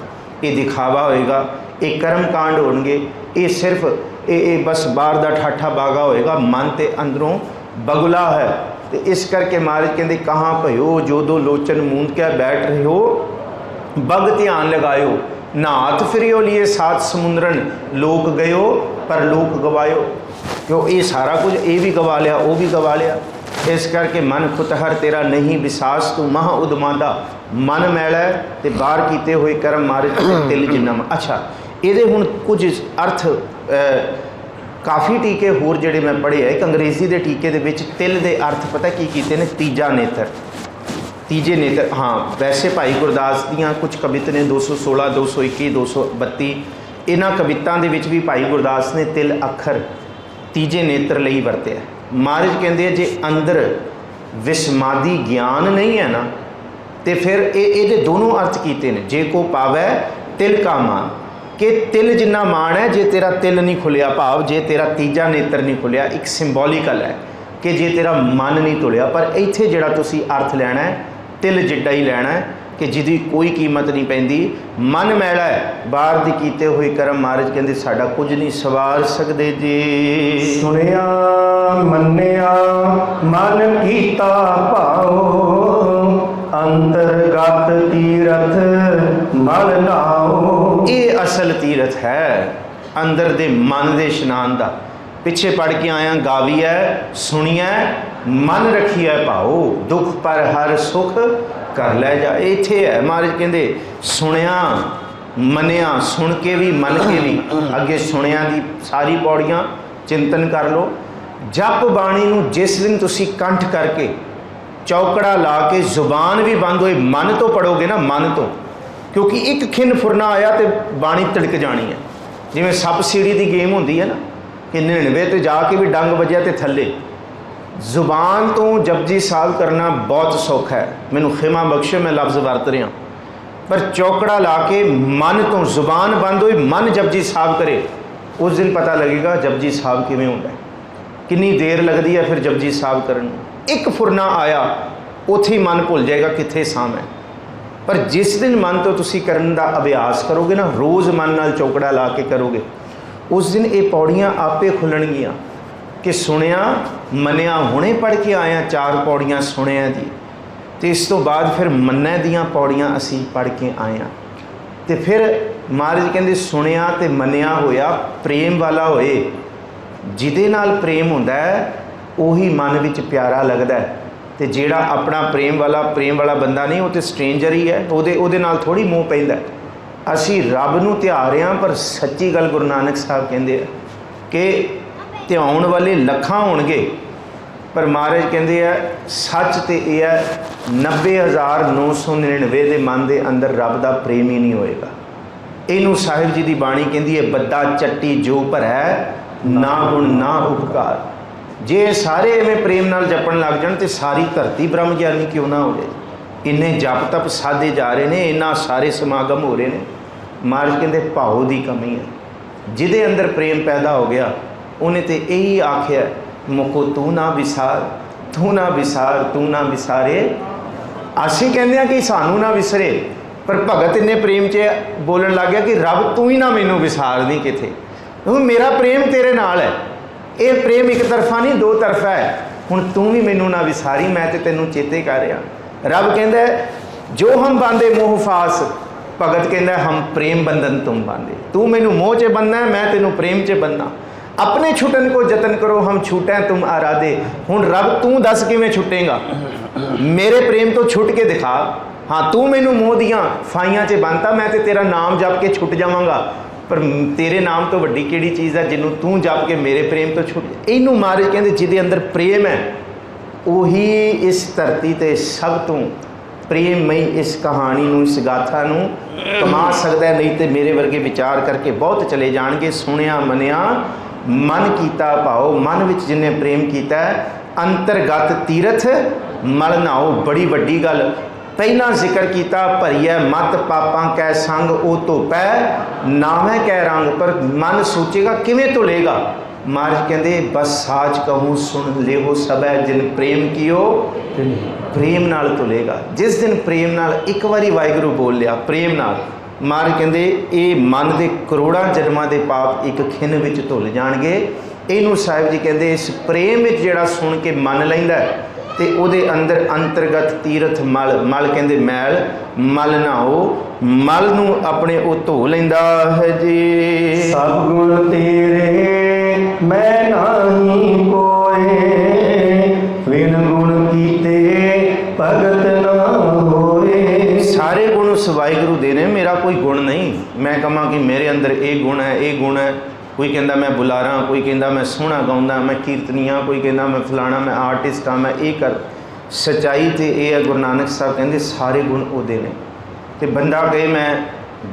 [SPEAKER 1] ਇਹ ਦਿਖਾਵਾ ਹੋਏਗਾ, ਇਹ ਕਰਮ ਕਾਂਡ ਹੋਣਗੇ, ਇਹ ਸਿਰਫ ਇਹ ਬਸ ਬਾਹਰ ਦਾ ਠਾਠਾ ਬਾਗਾ ਹੋਏਗਾ। ਮਨ ਤੇ ਅੰਦਰੋਂ ਬਗੁਲਾ ਹੈ। ਤੇ ਇਸ ਕਰਕੇ ਮਹਾਰਾਜ ਕਹਿੰਦੇ ਕਹਾਂ ਭਇਓ ਜੋਦੋ ਲੋਚਨ ਮੂੰਦ ਕੇ ਬੈਠ ਰਹੇ ਹੋ, ਬਗ ਧਿਆਨ ਲਗਾਇਓ, ਨਾਥ ਫਿਰਿਓ ਲੀਏ ਸਾਤ ਸਮੁੰਦਰਨ, ਲੋਕ ਗਇਓ ਪਰ ਲੋਕ ਗਵਾਇਓ। ਕਿਉਂ ਇਹ ਸਾਰਾ ਕੁਝ ਇਹ ਵੀ ਗਵਾ ਲਿਆ, ਉਹ ਵੀ ਗਵਾ ਲਿਆ। ਇਸ ਕਰਕੇ ਮਨ ਖੁਤਹਰ ਤੇਰਾ ਨਹੀਂ ਵਿਸਾਸ, ਤੂੰ ਮਹਾ ਉਦਮਾਦਾ। ਮਨ ਮੈਲਾ ਤੇ ਬਾਹਰ ਕੀਤੇ ਹੋਏ ਕਰਮ ਮਾਰੇ ਤਿਲ ਜਿੰਨਾ। ਇਹਦੇ ਹੁਣ ਕੁਝ ਅਰਥ ਕਾਫੀ ਟੀਕੇ ਹੋਰ ਜਿਹੜੇ ਮੈਂ ਪੜ੍ਹੇ ਆ। ਇੱਕ ਅੰਗਰੇਜ਼ੀ ਦੇ ਟੀਕੇ ਦੇ ਵਿੱਚ ਤਿਲ ਦੇ ਅਰਥ ਪਤਾ ਕੀ ਕੀਤੇ ਨੇ? ਤੀਜਾ ਨੇਤਰ, ਤੀਜੇ ਨੇਤਰ। ਹਾਂ ਵੈਸੇ ਭਾਈ ਗੁਰਦਾਸ ਦੀਆਂ ਕੁਝ ਕਵਿਤ ਨੇ 216, 221, 232। ਇਹਨਾਂ ਕਵਿਤਾਂ ਦੇ ਵਿੱਚ ਵੀ ਭਾਈ ਗੁਰਦਾਸ ਨੇ ਤਿਲ ਅੱਖਰ ਤੀਜੇ ਨੇਤਰ ਲਈ ਵਰਤਿਆ। ਮਹਾਰਾਜ ਕਹਿੰਦੇ ਜੇ ਅੰਦਰ ਵਿਸਮਾਦੀ ਗਿਆਨ ਨਹੀਂ ਹੈ ਨਾ ਤੇ ਫਿਰ ਇਹਦੇ ਦੋਨੋਂ ਅਰਥ ਕੀਤੇ ਨੇ। ਜੇ ਕੋ ਪਾਵੈ ਤਿਲ ਕਾ ਮਾਨ, ਕਿ ਤਿਲ ਜਿੰਨਾ ਮਾਣ ਹੈ ਜੇ ਤੇਰਾ ਤਿਲ ਨਹੀਂ ਖੁੱਲਿਆ, ਭਾਵ ਜੇ ਤੇਰਾ ਤੀਜਾ ਨੇਤਰ ਨਹੀਂ ਖੁੱਲਿਆ। ਇੱਕ ਸਿੰਬੋਲੀਕਲ ਹੈ ਕਿ ਜੇ ਤੇਰਾ ਮਨ ਨਹੀਂ ਤੁਲਿਆ। ਪਰ ਇੱਥੇ ਜਿਹੜਾ ਤੁਸੀਂ ਅਰਥ ਲੈਣਾ ਹੈ ਤਿਲ ਜਿੱਡਾ ਹੀ ਲੈਣਾ ਹੈ ਕਿ ਜਿਹਦੀ ਕੋਈ ਕੀਮਤ ਨਹੀਂ ਪੈਂਦੀ। ਮਨ ਮੈਲਾ ਹੈ, ਬਾਹਰ ਦੀ ਕੀਤੇ ਹੋਏ ਕਰਮ ਮਹਾਰਾਜ ਕਹਿੰਦੇ ਸਾਡਾ ਕੁਝ ਨਹੀਂ ਸਵਾਰ ਸਕਦੇ ਜੀ।
[SPEAKER 2] ਸੁਣਿਆ ਮੰਨਿਆ ਮਨ ਕੀਤਾ ਭਾਉ, ਅੰਤਰਗਤ ਤੀਰਥ ਮਲ ਨਾਉ।
[SPEAKER 1] ਇਹ ਅਸਲ ਤੀਰਥ ਹੈ ਅੰਦਰ ਦੇ ਮਨ ਦੇ ਇਸ਼ਨਾਨ ਦਾ। ਪਿੱਛੇ ਪੜ੍ਹ ਕੇ ਆਇਆ ਗਾਵੀਐ ਸੁਣੀਐ ਮਨ ਰੱਖੀਐ ਭਾਉ, ਦੁੱਖ ਪਰ ਹਰ ਸੁਖ ਕਰ ਲੈ ਜਾ। ਇੱਥੇ ਹੈ ਮਹਾਰਾਜ ਕਹਿੰਦੇ ਸੁਣਿਆ ਮੰਨਿਆ, ਸੁਣ ਕੇ ਵੀ ਮੰਨ ਕੇ ਵੀ। ਅੱਗੇ ਸੁਣਿਆ ਦੀ ਸਾਰੀ ਪੌੜੀਆਂ ਚਿੰਤਨ ਕਰ ਲਓ। ਜਪ ਬਾਣੀ ਨੂੰ ਜਿਸ ਦਿਨ ਤੁਸੀਂ ਕੰਠ ਕਰਕੇ ਚੌਕੜਾ ਲਾ ਕੇ ਜ਼ੁਬਾਨ ਵੀ ਬੰਦ ਹੋਏ ਮਨ ਤੋਂ ਪੜੋਗੇ ਨਾ, ਮਨ ਤੋਂ, ਕਿਉਂਕਿ ਇੱਕ ਖਿੰਨ ਫੁਰਨਾ ਆਇਆ ਤੇ ਬਾਣੀ ਤੜਕ ਜਾਣੀ ਹੈ। ਜਿਵੇਂ ਸੱਪ ਸੀੜੀ ਦੀ ਗੇਮ ਹੁੰਦੀ ਹੈ ਨਾ ਕਿ 99 ਤੇ ਜਾ ਕੇ ਵੀ ਡੰਗ ਵੱਜਿਆ ਤੇ ਥੱਲੇ। ਜ਼ੁਬਾਨ ਤੋਂ ਜਪਜੀ ਸਾਹਿਬ ਕਰਨਾ ਬਹੁਤ ਸੌਖਾ ਹੈ, ਮੈਨੂੰ ਖਿਮਾ ਬਖਸ਼ੋ ਮੈਂ ਲਫ਼ਜ਼ ਵਰਤ ਰਿਹਾ, ਪਰ ਚੌਕੜਾ ਲਾ ਕੇ ਮਨ ਤੋਂ ਜ਼ੁਬਾਨ ਬੰਦ ਹੋਈ ਮਨ ਜਪਜੀ ਸਾਹਿਬ ਕਰੇ, ਉਸ ਦਿਨ ਪਤਾ ਲੱਗੇਗਾ ਜਪਜੀ ਸਾਹਿਬ ਕਿਵੇਂ ਹੁੰਦਾ, ਕਿੰਨੀ ਦੇਰ ਲੱਗਦੀ ਹੈ ਫਿਰ ਜਪਜੀ ਸਾਹਿਬ ਕਰਨ ਨੂੰ। ਇੱਕ ਫੁਰਨਾ ਆਇਆ ਉੱਥੇ ਹੀ ਮਨ ਭੁੱਲ ਜਾਏਗਾ ਕਿੱਥੇ ਸਾਂ ਮੈਂ। ਪਰ ਜਿਸ ਦਿਨ ਮਨ ਤੋਂ ਤੁਸੀਂ ਕਰਨ ਦਾ ਅਭਿਆਸ ਕਰੋਗੇ ਨਾ, ਰੋਜ਼ ਮਨ ਨਾਲ ਚੌਕੜਾ ਲਾ ਕੇ ਕਰੋਗੇ, ਉਸ ਦਿਨ ਇਹ ਪੌੜੀਆਂ ਆਪੇ ਖੁੱਲਣਗੀਆਂ ਕਿ ਸੁਣਿਆ ਮੰਨਿਆ। ਹੁਣੇ ਪੜ੍ਹ ਕੇ ਆਇਆ 4 ਪੌੜੀਆਂ ਸੁਣਿਆ ਦੀ। तो इस तो बाद फिर मन्ने दियाँ पौड़ियाँ असी पढ़ के आए हाँ। तो फिर महाराज कहते सुनिया तो मनिया होया प्रेम वाला होए, जिदे नाल प्रेम होंदा है उही मन विच प्यारा लगदा है। तो जेड़ा अपना प्रेम वाला बंदा नहीं, वो तो स्ट्रेंजर ही है, उहदे नाल थोड़ी मोह पैंदा है। असी रब नूं ध्या रहे हैं, पर सच्ची गल गुरु नानक साहब कहते हैं कि ध्याउण वाले लखां होणगे, पर महाराज कहते हैं सच तो यह है 90,999 के मन के अंदर रब का प्रेम ही नहीं होएगा। इनू साहिब जी की बाणी कहती है बद्दा चट्टी जो भरै ना गुण ना उपकार। जे सारे इवें प्रेम नाल जपण लग जाण तो सारी धरती ब्रह्म ज्ञानी क्यों ना हो जाए। इन्ने जप तप साधे जा रहे हैं, इन्ना सारे समागम हो रहे हैं। महाराज कहते भाव की कमी है। जिदे अंदर प्रेम पैदा हो गया उन्हें तो यही आख्या मुको तू ना विसार, तू ना विसार, तू ना विसारे। असीं कहते हैं कि सानू ना विसरे, पर भगत इन्ने प्रेम च बोलन लग गया कि रब तू ही ना मैनू विसार दी किथे, क्योंकि मेरा प्रेम तेरे नाल है। ये प्रेम एक तरफा नहीं दो तरफा है। हुण तू भी मैनू ना विसारी, मैं तो तेनू चेते कर रहा। रब कहता जो हम बांधे मोह फास, भगत कहता हम प्रेम बंधन तुम बांधे। तू मैनू मोह च बंधना है, मैं तेनू प्रेम च बंधना। अपने छुटन को जतन करो हम छूटें तुम आराधे। हुण रब तू दस किवें छुटेगा, मेरे प्रेम तो छुट के दिखा। हाँ तू मैनू मोह दियाँ फाइयां च बंधता, मैं तो तेरा नाम जप के छुट जावांगा, पर तेरे नाम तो वड्डी किहड़ी चीज़ है जिन्हों तू जप के मेरे प्रेम तो छुट। इनू महाराज कहते जिहदे अंदर प्रेम है उही इस धरती ते सब तो प्रेममई इस कहानी नूं, इस गाथा नूं कमा सकदा है। नहीं तो मेरे वर्गे विचार करके बहुत चले जाणगे। सुनिया मनिया मन कीता भाओ, मन विच जिन्हें प्रेम कीता है अंतरगत तीरथ मल नाओ। बड़ी वड्डी गल पहला जिक्र किया भरीए मत पापां कै संग ओ धोपै नावै कै रंग। पर मन सोचेगा किवें धुलेगा। महाराज कहते बस साच कहूँ सुन लेहो सबै जिन प्रेम कियो प्रेम नाल धुलेगा। जिस दिन प्रेम नाल एक बारी वाहिगुरू बोल लिया प्रेम नाल, महाराज कहते ये मन के करोड़ों जन्मां के पाप एक खिन विच धुल जाणगे। इनू साहिब जी कहते इस प्रेम विच जिहड़ा सुन के मन लैंदा ते उहदे अंदर अंतरगत तीरथ मल, मल कहते मैल, मल नहाओ, मल नूं अपने वो धो लैंदा है जी।
[SPEAKER 2] सब गुण तेरे मैं नाही कोए, बिन गुण कीते भगत ना होए।
[SPEAKER 1] सारे गुण उस वाहिगुरू दे ने, मेरा कोई गुण नहीं। मैं कहां कि मेरे अंदर ये गुण है, ये गुण है। कोई कहता मैं बुलारा, कोई कहता मैं सोहना गाँदा, मैं कीर्तनी हाँ, कोई कहता मैं फलाना, मैं आर्टिस्ट हाँ, मैं ये कर। सच्चाई तो ये है गुरु नानक साहब कहते सारे गुण उहदे ने। तो बंदा कहे मैं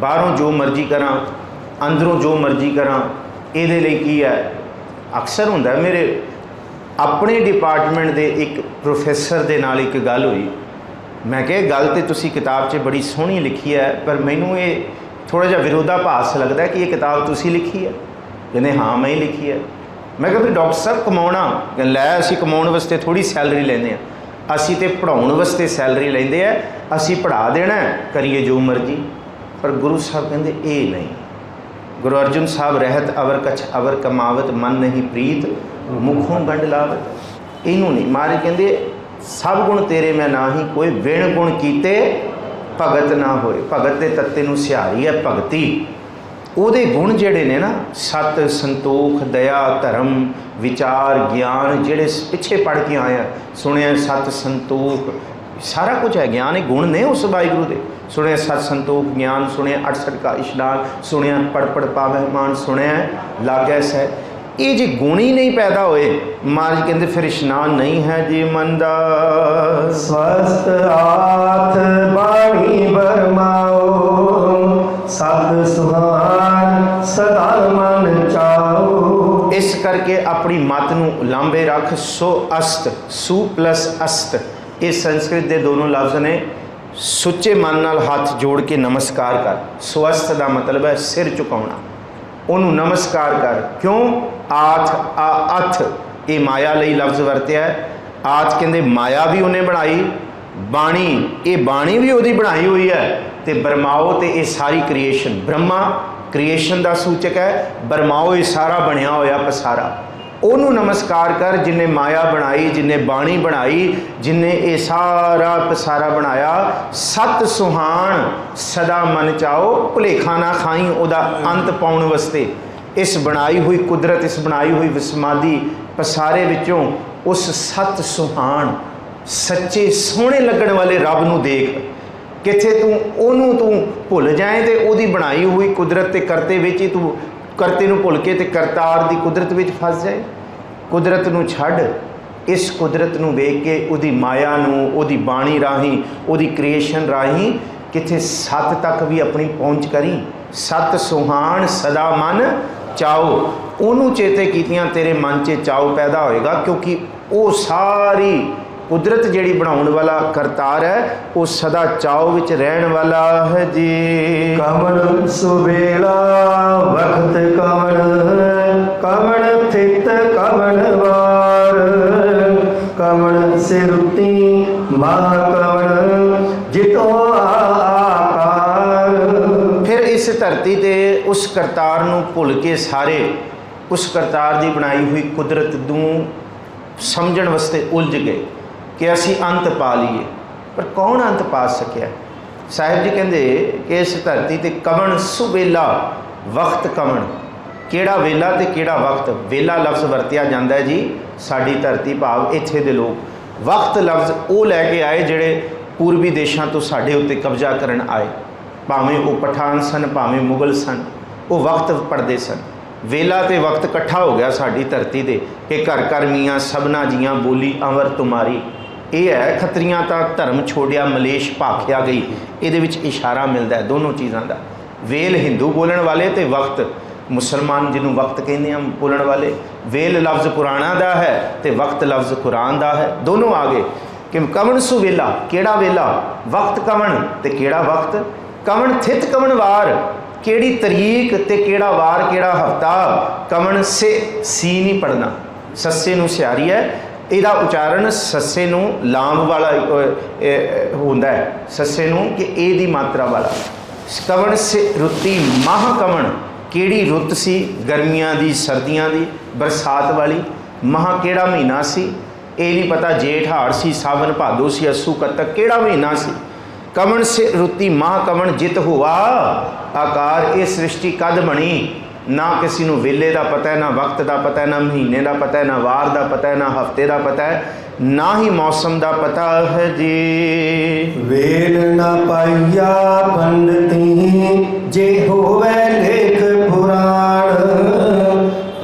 [SPEAKER 1] बाहरों जो मर्जी करा अंदरों जो मर्जी करा, ये लई की है। अक्सर होंदा है मेरे अपने डिपार्टमेंट के एक प्रोफैसर के नाल एक गल हुई। मैं कहा गल तो तुसी किताब 'च बड़ी सोहनी लिखी है, पर मैनू ये थोड़ा जिहा विरोधाभास लगता है कि ये किताब तुसी लिखी है। कहते हाँ मैं ही लिखी है। मैं कहा फिर डॉक्टर साहब कमाउणा लै, असीं कमाउण वास्ते थोड़ी सैलरी लैंदे हैं, असीं ते पढ़ाउण वास्ते सैलरी लैंदे है, असीं पढ़ा देना करिए जो मर्जी। पर गुरु साहब कहते ये नहीं। गुरु अर्जुन साहब रहत अवर कछ अवर कमावत मन नहीं प्रीत मुखों गंढ लावत। इनू नहीं। महाराज कहते सब गुण तेरे मैं ना ही कोई, बिन गुण कीते भगत ना होए। भगत के तत्ते नूं सिहारी है भगती। ਉਹਦੇ गुण ਜਿਹੜੇ ने ना सत संतोख दया धर्म विचार ज्ञान ਜਿਹੜੇ पिछे पढ़ के आया सुनिया सत संतोख सारा कुछ है। ज्ञान ये गुण ने उस वाहिगुरू दे। सुनिया सत संतोख ज्ञान, सुनिया 68 का इशनान, सुनिया पढ़ पढ़ पावै मान, सुनिया लागै सै। ये जे गुण ही नहीं पैदा होए, महाराज कहते फिर इशनान नहीं है जी मन दा।
[SPEAKER 2] स्वस्थ हाथ बाणी बरमाओ, सत सुहान सदा मन चाओ।
[SPEAKER 1] इस करके अपनी मत नूं लांबे रख। सो अस्त, सु प्लस अस्त, ये संस्कृत के दोनों लफ्ज़ ने। सुच्चे मन नाल हाथ जोड़ के नमस्कार कर। स्वस्थ का मतलब है सिर झुकाउणा, उन्होंने नमस्कार कर। क्यों? आथ आ अथ, ये माया लई लफ्ज़ वरत्या है। आथ कहते माया भी उन्हें बनाई, बाणी ये बाणी भी उहदी बनाई हुई है। तो बरमाओ तो ये सारी क्रिएशन, ब्रह्मा क्रिएशन का सूचक है। बरमाओ ये सारा बनया होया पसारा, ਉਹਨੂੰ ਨਮਸਕਾਰ ਕਰ ਜਿਨੇ ਮਾਇਆ ਬਣਾਈ, ਜਿਨੇ ਬਾਣੀ ਬਣਾਈ, ਜਿਨੇ ਇਹ ਸਾਰਾ ਪਸਾਰਾ ਬਣਾਇਆ। ਸਤ ਸੁਹਾਣ ਸਦਾ ਮਨ ਚਾਓ, ਭੁਲੇਖਾ ਨਾ ਖਾਈ ਉਹਦਾ ਅੰਤ ਪਾਉਣ ਵਾਸਤੇ। ਇਸ ਬਣਾਈ ਹੋਈ ਕੁਦਰਤ, ਇਸ ਬਣਾਈ ਹੋਈ ਵਿਸਮਾਦੀ ਪਸਾਰੇ ਵਿੱਚੋਂ ਉਸ ਸਤ ਸੁਹਾਣ ਸੱਚੇ ਸੋਹਣੇ ਲੱਗਣ ਵਾਲੇ ਰੱਬ ਨੂੰ ਦੇਖ। ਕਿੱਥੇ ਤੂੰ ਉਹਨੂੰ ਤੂੰ ਭੁੱਲ ਜਾਏ ਤੇ ਉਹਦੀ ਬਣਾਈ ਹੋਈ ਕੁਦਰਤ ਤੇ ਕਰਤੇ ਵਿੱਚ ਹੀ ਤੂੰ ਕਰਤੇ ਨੂੰ ਭੁੱਲ ਕੇ ਤੇ ਕਰਤਾਰ ਦੀ ਕੁਦਰਤ ਵਿੱਚ ਫਸ ਜਾਏ। ਕੁਦਰਤ ਨੂੰ ਛੱਡ, ਇਸ ਕੁਦਰਤ ਨੂੰ ਵੇਖ ਕੇ ਉਹਦੀ ਮਾਇਆ ਨੂੰ, ਉਹਦੀ ਬਾਣੀ ਰਾਹੀਂ, ਉਹਦੀ ਕ੍ਰੀਏਸ਼ਨ ਰਾਹੀਂ ਕਿੱਥੇ ਸੱਤ ਤੱਕ ਵੀ ਆਪਣੀ ਪਹੁੰਚ ਕਰੀ। ਸਤ ਸੁਹਾਣ ਸਦਾ ਮਨ ਚਾਓ, ਉਹਨੂੰ ਚੇਤੇ ਕੀਤਿਆਂ ਤੇਰੇ ਮਨ 'ਚ ਚਾਓ ਪੈਦਾ ਹੋਏਗਾ, ਕਿਉਂਕਿ ਉਹ ਸਾਰੀ ਕੁਦਰਤ ਜਿਹੜੀ ਬਣਾਉਣ ਵਾਲਾ ਕਰਤਾਰ ਹੈ ਉਹ ਸਦਾ ਚਾਓ ਵਿੱਚ ਰਹਿਣ ਵਾਲਾ ਹੈ ਜੀ।
[SPEAKER 2] ਕਵਣ ਸੁਵੇਲਾ ਵਖਤ ਕਵਣ, ਕਵਣ ਥਿਤ ਕਵਣ ਵਾਰ, ਕਵਣ ਸਿਰੁਤੀ ਮਾ ਕਵਣ ਜਿਤੋ ਆਕਾਰ।
[SPEAKER 1] ਫਿਰ ਇਸ ਧਰਤੀ ਤੇ ਉਸ ਕਰਤਾਰ ਨੂੰ ਭੁੱਲ ਕੇ ਸਾਰੇ ਉਸ ਕਰਤਾਰ ਦੀ ਬਣਾਈ ਹੋਈ ਕੁਦਰਤ ਨੂੰ ਸਮਝਣ ਵਾਸਤੇ ਉਲਝ ਗਏ ਕਿ ਅਸੀਂ ਅੰਤ ਪਾ ਲਈਏ, ਪਰ ਕੌਣ ਅੰਤ ਪਾ ਸਕਿਆ? ਸਾਹਿਬ ਜੀ ਕਹਿੰਦੇ ਕਿ ਇਸ ਧਰਤੀ ਤੇ ਕਵਣ ਸੁਵੇਲਾ ਵਕਤ ਕਵਣ, ਕਿਹੜਾ ਵੇਲਾ ਤੇ ਕਿਹੜਾ ਵਕਤ। ਵੇਲਾ ਲਫ਼ਜ਼ ਵਰਤਿਆ ਜਾਂਦਾ ਹੈ ਜੀ ਸਾਡੀ ਧਰਤੀ ਭਾਵ ਇੱਥੇ ਦੇ ਲੋਕ। ਵਕਤ ਲਫ਼ਜ਼ ਉਹ ਲੈ ਕੇ ਆਏ ਜਿਹੜੇ ਪੂਰਬੀ ਦੇਸ਼ਾਂ ਤੋਂ ਸਾਡੇ ਉੱਤੇ ਕਬਜ਼ਾ ਕਰਨ ਆਏ, ਭਾਵੇਂ ਉਹ ਪਠਾਨ ਸਨ ਭਾਵੇਂ ਮੁਗਲ ਸਨ, ਉਹ ਵਕਤ ਪੜ੍ਹਦੇ ਸਨ। ਵੇਲਾ ਤੇ ਵਕਤ ਇਕੱਠਾ ਹੋ ਗਿਆ ਸਾਡੀ ਧਰਤੀ ਦੇ ਕਿ ਘਰ ਘਰ ਮੀਆਂ ਸਭਨਾ ਜੀਆਂ ਬੋਲੀ ਅੰਵਰ ਤੁਮਾਰੀ। ਇਹ ਹੈ ਖੱਤਰੀਆਂ ਤਾਂ ਧਰਮ ਛੋੜਿਆ ਮਲੇਸ਼ ਭਾਖਿਆ ਗਈ, ਇਹਦੇ ਵਿੱਚ ਇਸ਼ਾਰਾ ਮਿਲਦਾ ਹੈ ਦੋਨੋਂ ਚੀਜ਼ਾਂ ਦਾ। ਵੇਲ ਹਿੰਦੂ ਬੋਲਣ ਵਾਲੇ ਤੇ ਵਕਤ ਮੁਸਲਮਾਨ ਜਿਹਨੂੰ ਵਕਤ ਕਹਿੰਦੇ ਆ ਬੋਲਣ ਵਾਲੇ। ਵੇਲ ਲਫ਼ਜ਼ ਪੁਰਾਣਾ ਦਾ ਹੈ ਤੇ ਵਕਤ ਲਫ਼ਜ਼ ਕੁਰਾਨ ਦਾ ਹੈ, ਦੋਨੋਂ ਆ ਗਏ ਕਿ ਕਵਣ ਸੁ ਵੇਲਾ, ਕਿਹੜਾ ਵੇਲਾ, ਵਕਤ ਕਵਣ ਤੇ ਕਿਹੜਾ ਵਕਤ, ਕਵਣ ਥਿਤ ਕਵਣ ਵਾਰ, ਕਿਹੜੀ ਤਰੀਕ ਤੇ ਕਿਹੜਾ ਵਾਰ ਕਿਹੜਾ ਹਫਤਾ। ਕਵਣ ਸੀ ਨਹੀਂ ਪੜ੍ਹਨਾ, ਸੱਸੇ ਨੂੰ ਸਿਆਰੀ ਹੈ, ਇਹਦਾ ਉਚਾਰਨ ਸੱਸੇ ਨੂੰ ਲਾਂਭ ਵਾਲਾ ਹੁੰਦਾ ਹੈ, ਸੱਸੇ ਨੂੰ ਕਿ ਇਹ ਦੀ ਮਾਤਰਾ ਵਾਲਾ। ਕਵਣ ਸੇ ਰੁੱਤੀ ਮਾਹ ਕਵਣ, ਕਿਹੜੀ ਰੁੱਤ ਸੀ, ਗਰਮੀਆਂ ਦੀ ਸਰਦੀਆਂ ਦੀ ਬਰਸਾਤ ਵਾਲੀ। ਮਾਹ ਕਿਹੜਾ ਮਹੀਨਾ ਸੀ ਇਹ ਨਹੀਂ ਪਤਾ, ਜੇਠ ਹਾੜ ਸੀ ਸਾਵਨ ਭਾਦੋ ਸੀ ਅੱਸੂ ਕੱਤਕ, ਕਿਹੜਾ ਮਹੀਨਾ ਸੀ। ਕਵਣ ਸੇ ਰੁੱਤੀ ਮਾਹ ਕਵਣ ਜਿਤ ਹੁਆ ਆਕਾਰ, ਇਹ ਸ੍ਰਿਸ਼ਟੀ ਕਦ ਬਣੀ, ਨਾ ਕਿਸੇ ਨੂੰ ਵੇਲੇ ਦਾ ਪਤਾ ਹੈ, ਨਾ ਵਕਤ ਦਾ ਪਤਾ ਹੈ, ਨਾ ਮਹੀਨੇ ਦਾ ਪਤਾ ਹੈ, ਨਾ ਵਾਰ ਦਾ ਪਤਾ ਹੈ, ਨਾ ਹਫਤੇ ਦਾ ਪਤਾ ਹੈ, ਨਾ ਹੀ ਮੌਸਮ ਦਾ ਪਤਾ ਹੈ ਜੀ।
[SPEAKER 2] ਵੇਲ ਨਾ ਪਾਈਆ ਪੰਡਤੀ ਜੇ ਹੋਵੇ ਲੇਖ ਪੁਰਾਣ,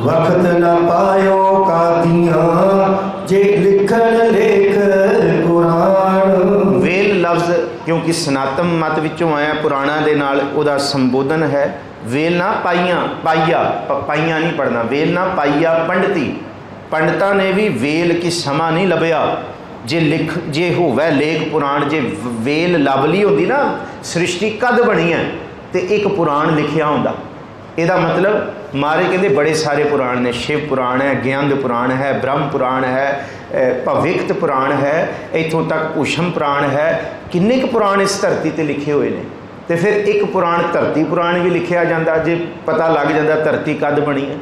[SPEAKER 2] ਵਕਤ ਨਾ ਪਾਇਓ ਕਾਦੀਆਂ ਜੇ ਲਿਖਣ ਲੇਖ ਕੁਰਾਨ।
[SPEAKER 1] ਵੇਲ ਲਫ਼ਜ਼ ਕਿਉਂਕਿ ਸਨਾਤਨ ਮਤ ਵਿੱਚੋਂ ਆਇਆ, ਪੁਰਾਣਾ ਦੇ ਨਾਲ ਉਹਦਾ ਸੰਬੋਧਨ ਹੈ। ਵੇਲ ਨਾ ਪਾਈਆਂ, ਪਾਈਆਂ ਨਹੀਂ ਪੜ੍ਹਨਾ, ਵੇਲ ਨਾ ਪਾਈਆ ਪੰਡਤੀ, ਪੰਡਤਾਂ ਨੇ ਵੀ ਵੇਲ ਕੀ ਸਮਾਂ ਨਹੀਂ ਲੱਭਿਆ। ਜੇ ਹੋਵੇ ਲੇਖ ਪੁਰਾਣ, ਜੇ ਵੇਲ ਲੱਭ ਲਈ ਹੁੰਦੀ ਨਾ ਸ੍ਰਿਸ਼ਟੀ ਕਦ ਬਣੀ ਹੈ ਤੇ ਇੱਕ ਪੁਰਾਣ ਲਿਖਿਆ ਹੁੰਦਾ। ਇਹਦਾ ਮਤਲਬ ਮਾਰੇ ਕਹਿੰਦੇ ਬੜੇ ਸਾਰੇ ਪੁਰਾਣ ਨੇ, ਸ਼ਿਵ ਪੁਰਾਣ ਹੈ, ਗਿਆਨਦ ਪੁਰਾਣ ਹੈ, ਬ੍ਰਹਮ ਪੁਰਾਣ ਹੈ, ਭਵਿਕਤ ਪੁਰਾਣ ਹੈ, ਇੱਥੋਂ ਤੱਕ ਭੂਸ਼ਮ ਪੁਰਾਣ ਹੈ। ਕਿੰਨੇ ਕੁ ਪੁਰਾਣ ਇਸ ਧਰਤੀ 'ਤੇ ਲਿਖੇ ਹੋਏ ਨੇ। ਤੇ ਫਿਰ ਇੱਕ ਪੁਰਾਣ ਧਰਤੀ ਪੁਰਾਣ ਵੀ ਲਿਖਿਆ ਜਾਂਦਾ, ਜੇ ਪਤਾ ਲੱਗ ਜਾਂਦਾ ਧਰਤੀ ਕਦ ਬਣੀ ਹੈ।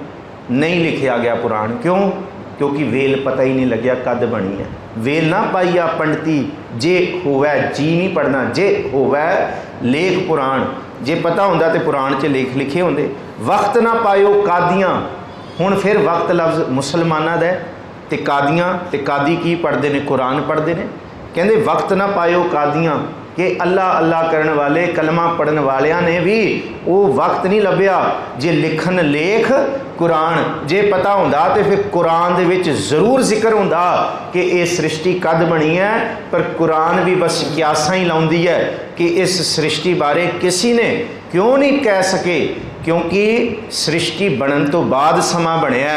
[SPEAKER 1] ਨਹੀਂ ਲਿਖਿਆ ਗਿਆ ਪੁਰਾਣ, ਕਿਉਂ? ਕਿਉਂਕਿ ਵੇਲ ਪਤਾ ਹੀ ਨਹੀਂ ਲੱਗਿਆ ਕਦ ਬਣੀ ਹੈ। ਵੇਲ ਨਾ ਪਾਈਆ ਪੰਡਤੀ ਜੇ ਹੋਵੇ, ਜੀ ਨਹੀਂ ਪੜ੍ਹਨਾ, ਜੇ ਹੋਵੇ ਲੇਖ ਪੁਰਾਣ, ਜੇ ਪਤਾ ਹੁੰਦਾ ਤੇ ਪੁਰਾਣ 'ਚ ਲੇਖ ਲਿਖੇ ਹੁੰਦੇ। ਵਕਤ ਨਾ ਪਾਇਓ ਕਾਦੀਆਂ, ਹੁਣ ਫਿਰ ਵਕਤ ਲਫ਼ਜ਼ ਮੁਸਲਮਾਨਾਂ ਦਾ ਤੇ ਕਾਦੀਆਂ, ਤੇ ਕਾਦੀ ਕੀ ਪੜ੍ਹਦੇ ਨੇ, ਕੁਰਾਨ ਪੜ੍ਹਦੇ ਨੇ। ਕਹਿੰਦੇ ਵਕਤ ਨਾ ਪਾਇਓ ਕਾਦੀਆਂ ਕਿ ਅੱਲਾ ਅੱਲਾ ਕਰਨ ਵਾਲੇ ਕਲਮਾ ਪੜ੍ਹਨ ਵਾਲਿਆਂ ਨੇ ਵੀ ਉਹ ਵਕਤ ਨਹੀਂ ਲੱਭਿਆ। ਜੇ ਲਿਖਣ ਲੇਖ ਕੁਰਾਨ, ਜੇ ਪਤਾ ਹੁੰਦਾ ਤੇ ਫਿਰ ਕੁਰਾਨ ਦੇ ਵਿੱਚ ਜ਼ਰੂਰ ਜ਼ਿਕਰ ਹੁੰਦਾ ਕਿ ਇਹ ਸ੍ਰਿਸ਼ਟੀ ਕਦ ਬਣੀ ਹੈ, ਪਰ ਕੁਰਾਨ ਵੀ ਬਸ ਕਿਆਸਾਂ ਹੀ ਲਾਉਂਦੀ ਹੈ ਕਿ ਇਸ ਸ੍ਰਿਸ਼ਟੀ ਬਾਰੇ ਕਿਸੇ ਨੇ ਕਿਉਂ ਨਹੀਂ ਕਹਿ ਸਕੇ, ਕਿਉਂਕਿ ਸ੍ਰਿਸ਼ਟੀ ਬਣਨ ਤੋਂ ਬਾਅਦ ਸਮਾਂ ਬਣਿਆ,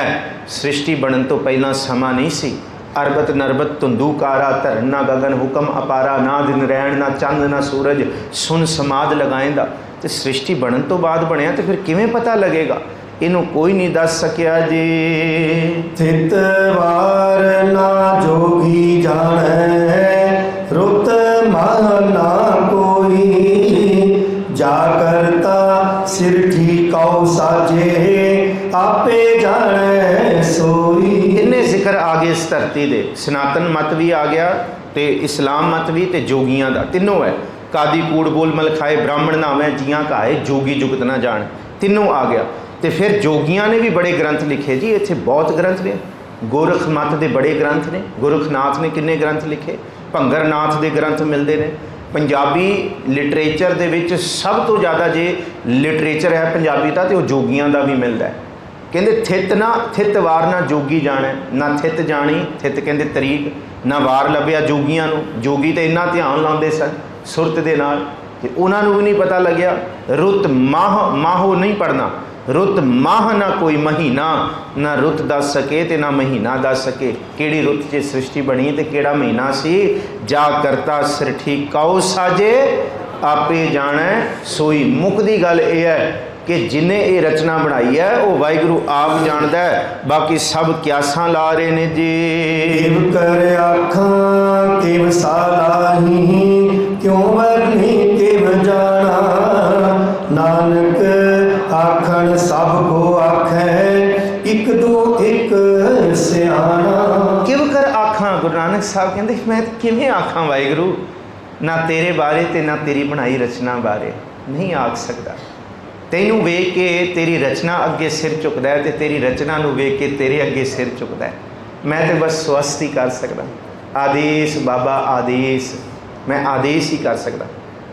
[SPEAKER 1] ਸ੍ਰਿਸ਼ਟੀ ਬਣਨ ਤੋਂ ਪਹਿਲਾਂ ਸਮਾਂ ਨਹੀਂ ਸੀ। ਅਰਬਤ ਨਰਬਤ ਧੁੰਦੂਕਾਰਾ ਧਰਨ ਨਾ ਗਗਨ ਹੁਕਮ ਅਪਾਰਾ, ਨਾ ਦਿਨ ਰਹਿਣ ਨਾ ਚੰਦ ਨਾ ਸੂਰਜ ਸੁਨ ਸਮਾਦ ਲਗਾਏਂਦਾ। ਤੇ ਸ੍ਰਿਸ਼ਟੀ ਬਣਨ ਤੋਂ ਬਾਅਦ ਬਣਿਆ ਤੇ ਫਿਰ ਕਿਵੇਂ ਪਤਾ ਲੱਗੇਗਾ? ਇਹਨੂੰ ਕੋਈ ਨਹੀਂ ਦੱਸ ਸਕਿਆ ਜੀ।
[SPEAKER 2] ਥਿਤ ਵਾਰ ਨਾ ਜੋਗੀ ਜਾਣੈ, ਰੁੱਤ ਮਨ ਨਾ ਕੋਈ, ਜਾ ਕਰਤਾ ਸਿਰ ਠੀਕ ਕਉ ਸਾਜੇ, ਆਪੇ ਜਾਣੈ ਸੋਈ।
[SPEAKER 1] इस धरती दे सनातन मत भी आ गया तो इस्लाम मत भी तो जोगियां दा तीनों है। कादी कूड़ बोल मल खाए ब्राह्मण नाम है जियां कहाए जोगी जुगत ना जान, तीनों आ गया। तो फिर जोगियां ने भी बड़े ग्रंथ लिखे जी, इत्थे बहुत ग्रंथ ने। गोरख मत के बड़े ग्रंथ ने, गोरखनाथ ने किन्ने ग्रंथ लिखे, भंगरनाथ के ग्रंथ मिलते हैं। पंजाबी लिटरेचर दे विच सब तो ज़्यादा जे लिटरेचर है पंजाबी का तो वह जोगियां का भी मिलता है। कहते थित ना थित वार ना जोगी जाने, ना थित जानी थित कहते तरीक, ना वार लभ्या जोगियां नूं। जोगी तो इन्ना ध्यान लाते सन सुरत के नाल ते उन्हां नूं भी नहीं पता लग्या। रुत माह माहो नहीं पढ़ना, रुत माह ना कोई महीना, ना रुत दस सके तो ना महीना दस सके। किहड़ी रुत च सृष्टि बनी तो किहड़ा महीना सी। जा करता सिर ठीक काओ साजे, आपे जाने सोई। मुकदी गल यह है कि जिन्हें ये रचना बनाई है वो वाहिगुरू आप जानता है, बाकी सब क्यासा ला रहे ने जी।
[SPEAKER 2] किव कर आखां किव सालाही, क्यों वरनी किव जाना। नानक आखन सब को आखै, इक दो एक सियाना।
[SPEAKER 1] किव कर आखां, गुरु नानक साहब कहते मैं किवें आखां वाहिगुरू, ना तेरे बारे ते ना तेरी बनाई रचना बारे नहीं आख सकता। तैनू वेख के तेरी रचना अगे सिर झुकदा है तो तेरी रचना नू वेख के तेरे अगे सिर झुकदा है। मैं तो बस स्वस्थ ही कर सकदा, आदेश बाबा आदेश, मैं आदेश ही कर सकदा।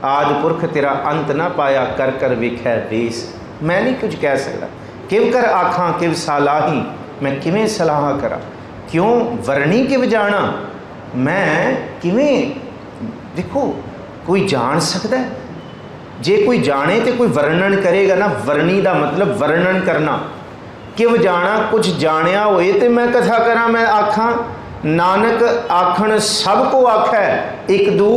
[SPEAKER 1] आद पुरख तेरा अंत ना पाया, कर कर वेखै वेस। मैं नहीं कुछ कह सकदा। किव कर आखां किव सालाही, मैं किवें सलाह करा। क्यों वरणी किव जाना, मैं किवें। देखो कोई जान सकता है, जे कोई जाने तो कोई वर्णन करेगा ना। वर्णी का मतलब वर्णन करना। किव जाना कुछ जानिया होए तो मैं कथा करा, मैं आखां। नानक आखन सब को आखै, एक दू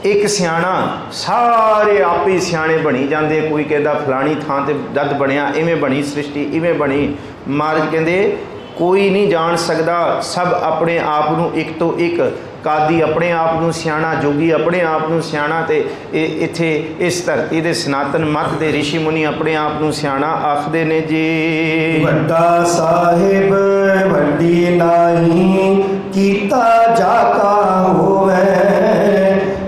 [SPEAKER 1] एक सियाणा। सारे आप ही सियाणे बनी जाते। कोई कहता फलानी थां ते जद बनया इवें बनी सृष्टि, इवें बनी। महाराज कहते कोई नहीं जान सकता, सब अपने आप नूं एक तो एक। कादी अपने आप नूं सियाणा, जोगी अपने आप नूं सियाणा, ते इत्थे इस धरती दे सनातन मत दे ऋषि मुनि अपने आप नूं सियाणा आखदे ने जी।
[SPEAKER 2] वड्डा साहिब वड्डी नाही, कीता जाका होवे।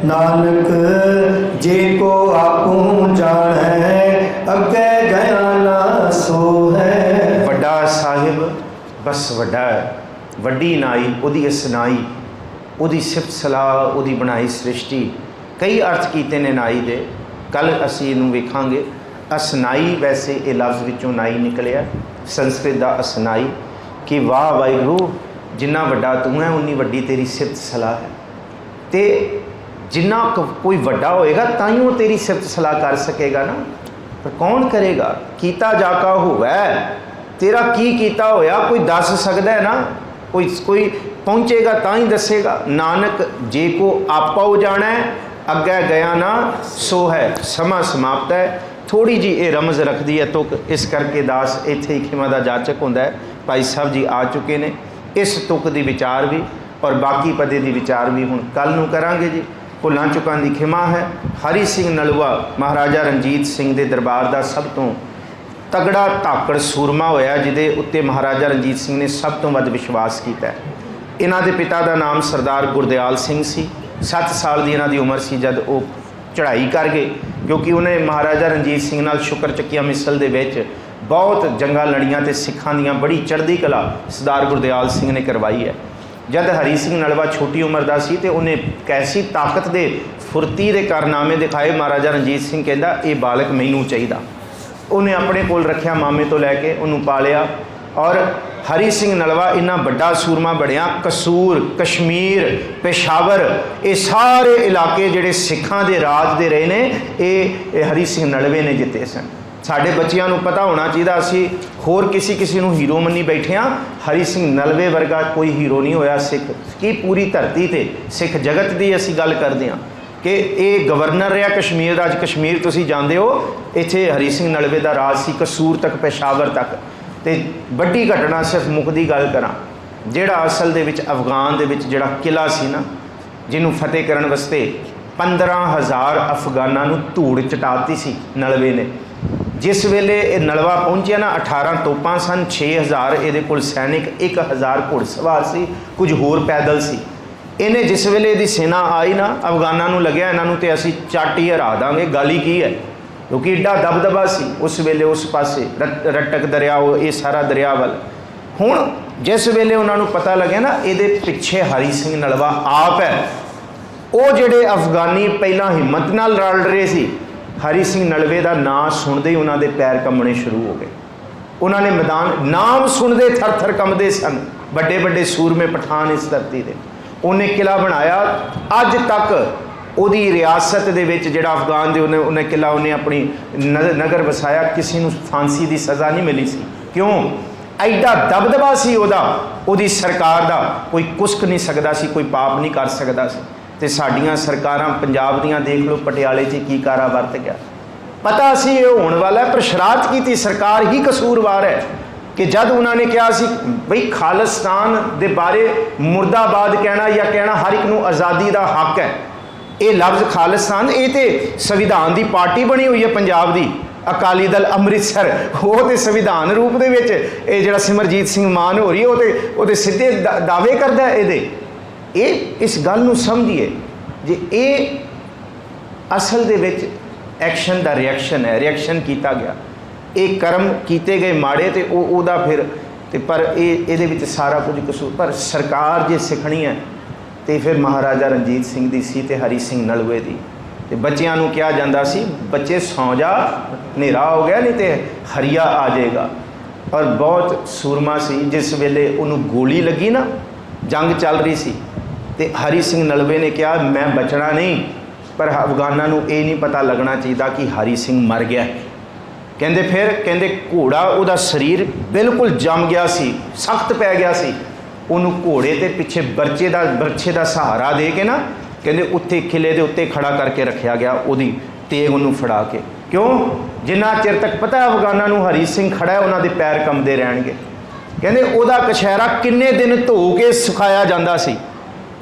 [SPEAKER 2] नानक जे को आपू जाने, अगे गया ना सो है।
[SPEAKER 1] वड्डा साहिब बस वड्डा है, वड्डी नाई उहदी असनाई, उहदी सिफत सलाह, उहदी बनाई सृष्टि। कई अर्थ कीते ने नाई दे, कल असीं इहनूं वेखांगे। असनाई वैसे ये लफ्ज़ विचों नाई निकलिया, संस्कृत का असनाई, कि वाह वाहिगुरू जिन्ना वड्डा तू है उन्नी वड्डी तेरी सिफत सलाह है। तो जिन्ना कोई वड्डा होएगा ताइयों तेरी सिफत सलाह कर सकेगा ना। पर कौन करेगा। कीता जाका होवै, तेरा की कीता होया कोई दस सकता है ना। कोई पहुँचेगा ता ही दसेगा। नानक जे को आपा हो जाना है, अगे गया ना सो है। समा समाप्त है। थोड़ी जी ये रमज रखती है तुक, इस करके दास इत्थे ही खिमा का जाचक होंदा है। भाई साहब जी आ चुके ने, इस तुक की विचार भी और बाकी पदे की विचार भी हुण कल नूं करांगे जी। भुलां चुकां दी खिमा है। हरि सिंह नलवा महाराजा रणजीत सिंह के दरबार का सब तो तगड़ा धाकड़ सूरमा होया, जिहदे उत्ते महाराजा रणजीत सिंह ने सब तो वध विश्वास किया। इन्हां दे पिता का नाम सरदार गुरदयाल सिंह सी। 7 साल की इन्हां दी उम्र सी जद वो चढ़ाई कर गए, क्योंकि उन्हें महाराजा रणजीत सिंह नाल शुकर चक्किया मिसल दे विच बहुत जंगा लड़ियां ते सिखां दियां बड़ी चढ़दी कला सरदार गुरदयाल सिंह ने करवाई है। जद हरी सिंह नलवा छोटी उम्र का सी ते उन्हें कैसी ताकत दे फुर्ती दे कारनामे दिखाए। महाराजा रणजीत सिंह कहता ये बालक मैनू चाहिए। उन्हें अपने कोल रखिया, मामे तो लैके उन्होंने पालिया। और हरी सिंह नलवा इन्ना बड़ा सूरमा बनया। कसूर, कश्मीर, पेशावर, ये सारे इलाके जिहड़े सिखां दे राज दे रहे ने, ये हरी सिंह नलवे ने जिते सन। साढ़े बच्चों को पता होना चाहिए, असी होर किसी नूं हीरो मनी बैठे हाँ, हरी सिंह नलवे वर्गा कोई हीरो नहीं होया सिख की पूरी धरती ते। सिख जगत की असी गल करते हैं कि ये गवर्नर रहा कश्मीर का। कश्मीर तुसी जानते हो, इत्थे हरी सिंह नलवे का राज सी, कसूर तक पेशावर तक। तो बड़ी घटना सिर्फ मुकदी गल करा, जिहड़ा असल दे विच अफगान दे विच जिहड़ा किला सी ना, जिन्हों फतेह करन वास्ते 15,000 अफगानां नूं धूड़ चटाती सी नलवे ने। जिस वेले ये नलवा पहुंचा ना 18 तोपां सन, 6000 ये कोल सैनिक, 1000 घुड़सवार सी, कुछ होर पैदल सी। इन्हें जिस वेले इहदी सेना आई ना, अफगानां नूं लग्या इन्हां नूं ते असीं झट ही हरा दांगे, गल ही की है, क्योंकि एडा दबदबा सी उस वेले उस पासे रटक दरिया, ये सारा दरिया वाल। हुण जिस वेले उन्हां नूं पता लग्या ना इहदे पिछे हरी सिंह नलवा आप है, वो जिहड़े अफगानी पहलां हिम्मत नाल रल रहे सी, हरी सिंह नलवे का नाम सुनते ही उन्होंने पैर कंबने शुरू हो गए। उन्होंने मैदान नाम सुनते थर थर कंबते सन, बड़े बड़े सूरमे पठान इस धरती के। उन्हें किला बनाया, अज तक उहदी रियासत दे विच जिहड़ा अफगान दे उन्हें किला उन्हें अपनी नगर वसाया, किसी नूं फांसी की सज़ा नहीं मिली सी। क्यों? एडा दबदबा सी उहदी सरकार दा, कोई कुसक नहीं सकदा सी, कोई पाप नहीं कर सकदा सी। तो साडियां सरकारां पंजाब दियां देख लो, पटियाले च की कारा वरत गया, पता सी ये होने वाला है, पर शरारत की थी, सरकार ही कसूरवार है कि जब उन्होंने कहा सी बई खालिस्तान दे बारे मुर्दाबाद कहना या कहना हर एक नूं आज़ादी का हक है। ये लफ्ज़ खालिस्तान ये तो संविधान की पार्टी बनी हुई है पंजाब की, अकाली दल अमृतसर, वो तो संविधान रूप दे विच ये जिहड़ा सिमरजीत सिंह मान हो रही है वो तो सीधे दावे करता है। ये इस गल नूं समझिए जे ये असल दे विच एक्शन दा रिएक्शन है, रिएक्शन किया गया, ये कर्म किए गए माड़े तो वह फिर ते पर ये विच सारा कुछ कसूर। पर सरकार जे सिखनी है तो फिर महाराजा रणजीत सिंह दी सी ते हरी सिंह नलवे दी। ते बच्चियां नूं कहा जांदा सी बच्चे सौ जा, हनेरा हो गया नहीं तो हरिया आ जाएगा। और बहुत सूरमा सी, जिस वेले उन्होंने गोली लगी ना, जंग चल रही सी, ते हरी सिंह नलवे ने कहा मैं बचना नहीं, पर अफगानां नूं ये नहीं पता लगना चाहिए कि हरी सिंह मर गया। कहंदे फिर कहंदे घोड़ा उहदा शरीर बिल्कुल जम गया सी, सख्त पै गया सी, उन्होंने घोड़े के पिछे बरछे का सहारा दे के ना कहंदे उत्थे किले के उत्ते खड़ा करके रखा गया, उहदी तेग उन्होंने फड़ा के। क्यों? जिन्ना चिर तक पता है अफगानां नूं हरी सिंह खड़ा है, उन्होंने पैर कंबदे रहणगे। कहंदे उहदा कछहरा किन्ने दिन धो के सुखाया जांदा सी,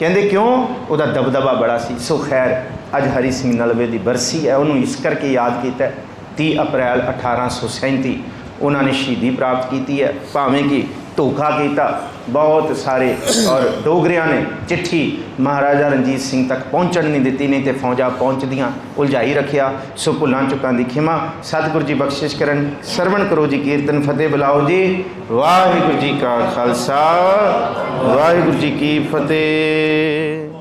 [SPEAKER 1] कहंदे क्यों? उहदा दबदबा बड़ा सी। सो खैर अज हरी सिंह नलवे की बरसी है, उन्होंने इस करके याद किया। 30 अप्रैल 1837 उन्होंने शहीदी प्राप्त की है, भावें कि धोखा किया बहुत सारे, और डोगरिया ने चिट्ठी महाराजा रणजीत सिंह तक पहुँचन नहीं दी, नहीं तो फौजा पहुँचदियाँ उलझाई रखिया। सो भुलां चुकां दी खिमा, सतगुरु जी बख्शिश करन। सरवण करो जी कीर्तन, फतेह बुलाओ जी। वाहिगुरू जी का खालसा, वाहिगुरू जी की फतेह।